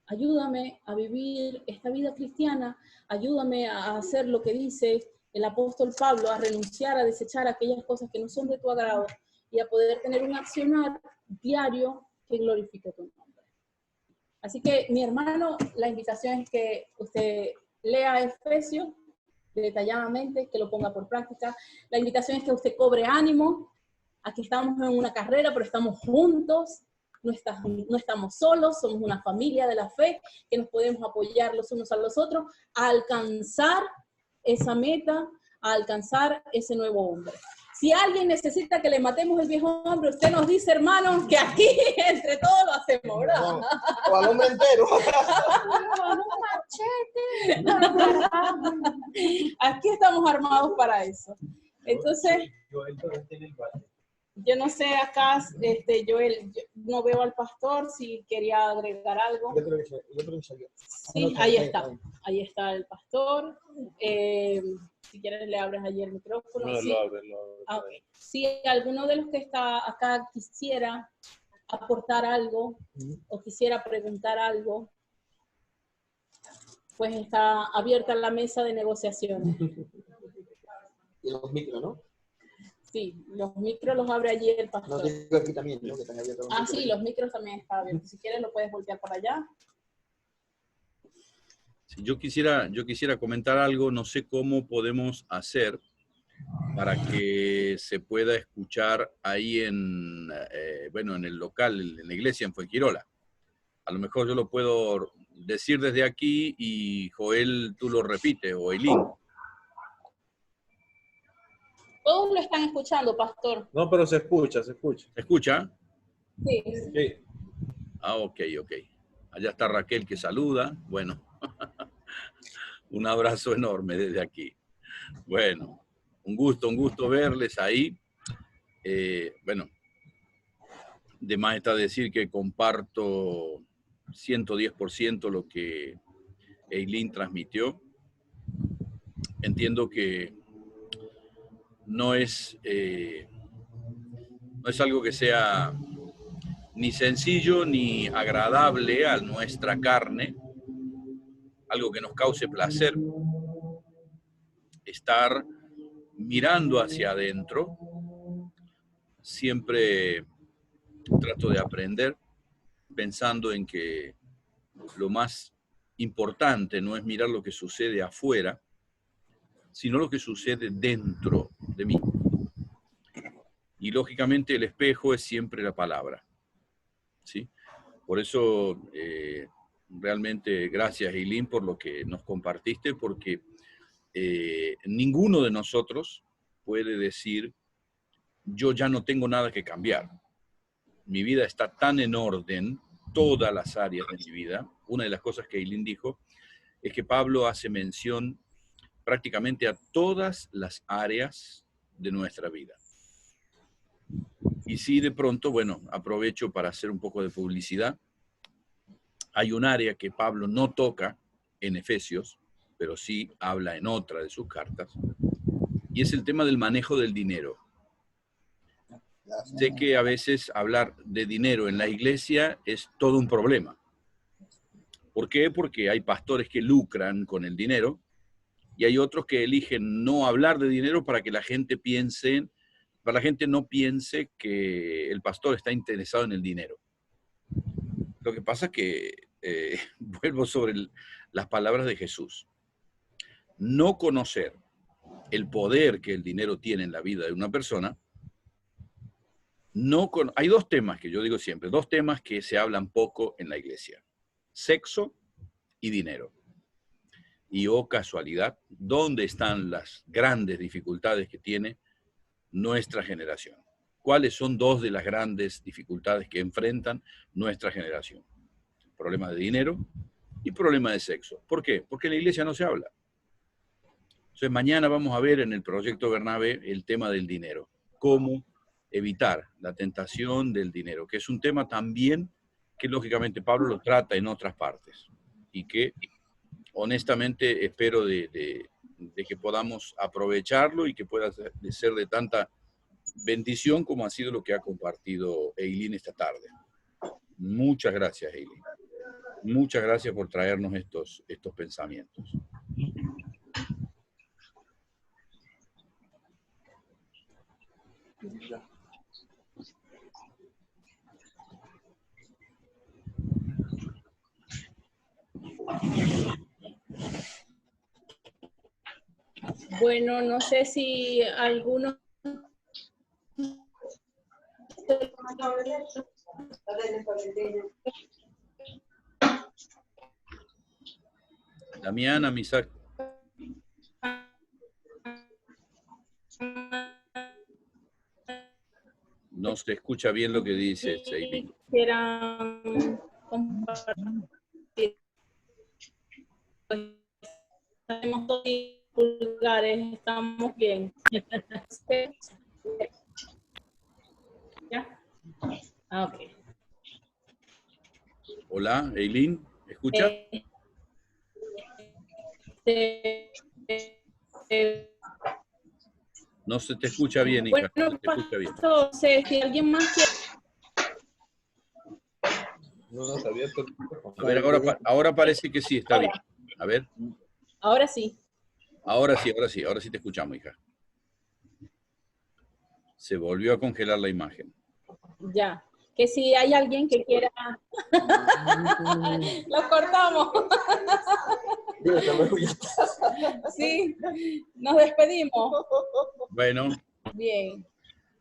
ayúdame a vivir esta vida cristiana, ayúdame a hacer lo que dice el apóstol Pablo, a renunciar, a desechar aquellas cosas que no son de tu agrado y a poder tener un accionar diario que glorifique tu nombre. Así que, mi hermano, la invitación es que usted lea Efesios detalladamente, que lo ponga por práctica. La invitación es que usted cobre ánimo. Aquí estamos en una carrera, pero estamos juntos. No estamos solos, somos una familia de la fe que nos podemos apoyar los unos a los otros a alcanzar esa meta, a alcanzar ese nuevo hombre. Si alguien necesita que le matemos el viejo hombre, usted nos dice, hermanos, que aquí entre todos lo hacemos, ¿verdad? No, o al hombre entero. Con un machete. Aquí estamos armados para eso. Entonces, Joel todavía tiene el bate. yo no sé acá, Joel, yo no veo al pastor si quería agregar algo. Yo creo que salió. Sí, ahí está el pastor. Si quieres le abres allí el micrófono. No, Sí. lo abre. Ah, ok. Si alguno de los que está acá quisiera aportar algo o quisiera preguntar algo, pues está abierta la mesa de negociaciones. Y los micros, ¿no? Sí, los micros los abre allí el No pastor. digo aquí también, ¿no? Que están abiertos los micros. Sí, los micros también están abiertos. Si quieres lo puedes voltear para allá. Si yo quisiera comentar algo, no sé cómo podemos hacer para que se pueda escuchar ahí en el local, en la iglesia en Fuengirola. A lo mejor yo lo puedo decir desde aquí y Joel, tú lo repites, o Eileen. Todos lo están escuchando, pastor. No, pero se escucha. ¿Se escucha? Sí. Sí. Ah, ok. Allá está Raquel que saluda. Bueno, un abrazo enorme desde aquí. Bueno, un gusto verles ahí. De más está decir que comparto 110% lo que Eileen transmitió. Entiendo que no es algo que sea ni sencillo ni agradable a nuestra carne, algo que nos cause placer, estar mirando hacia adentro. Siempre trato de aprender pensando en que lo más importante no es mirar lo que sucede afuera, sino lo que sucede dentro de mí. Y lógicamente el espejo es siempre la palabra, ¿sí? Por eso realmente gracias, Eileen, por lo que nos compartiste, porque ninguno de nosotros puede decir, yo ya no tengo nada que cambiar. Mi vida está tan en orden, todas las áreas de mi vida. Una de las cosas que Eileen dijo es que Pablo hace mención prácticamente a todas las áreas de nuestra vida. Y si de pronto, bueno, aprovecho para hacer un poco de publicidad. Hay un área que Pablo no toca en Efesios, pero sí habla en otra de sus cartas, y es el tema del manejo del dinero. Sé que a veces hablar de dinero en la iglesia es todo un problema. ¿Por qué? Porque hay pastores que lucran con el dinero y hay otros que eligen no hablar de dinero para que la gente no piense que el pastor está interesado en el dinero. Lo que pasa es que, vuelvo sobre las palabras de Jesús. No conocer el poder que el dinero tiene en la vida de una persona. Hay dos temas que yo digo siempre, dos temas que se hablan poco en la iglesia: sexo y dinero. Y oh casualidad, ¿dónde están las grandes dificultades que tiene nuestra generación? ¿Cuáles son dos de las grandes dificultades que enfrentan nuestra generación? Problema de dinero y problema de sexo. ¿Por qué? Porque en la iglesia no se habla. Entonces mañana vamos a ver en el proyecto Bernabé el tema del dinero. Cómo evitar la tentación del dinero, que es un tema también que lógicamente Pablo lo trata en otras partes y que honestamente espero de que podamos aprovecharlo y que pueda ser de tanta bendición como ha sido lo que ha compartido Eileen esta tarde. Muchas gracias, Eileen. Muchas gracias por traernos estos pensamientos. Bueno, no sé si alguno... Damiana, Misak. No se escucha bien lo que dice, Eileen. Quieran compartir. Tenemos 2 pulgares, estamos bien. ¿Ya? Ok. Hola, Eileen, ¿escucha? No se te escucha bien, hija. Bueno, no se te escucha bien. Entonces, si alguien más quiere... No está abierto. A ver, ahora parece que sí, está bien. A ver. Ahora sí. Ahora sí te escuchamos, hija. Se volvió a congelar la imagen. Ya. Que si hay alguien que quiera... Lo cortamos. Sí, nos despedimos. Bueno. Bien.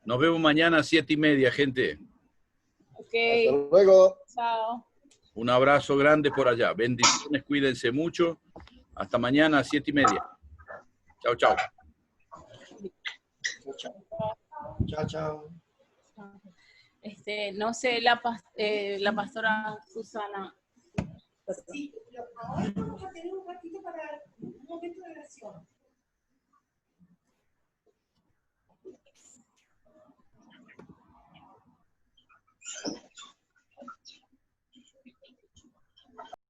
Nos vemos mañana a 7:30, gente. Ok. Hasta luego. Chao. Un abrazo grande por allá. Bendiciones, cuídense mucho. Hasta mañana a 7:30. Chao, chao. Chao, chao. No sé, la pastora Susana. Sí,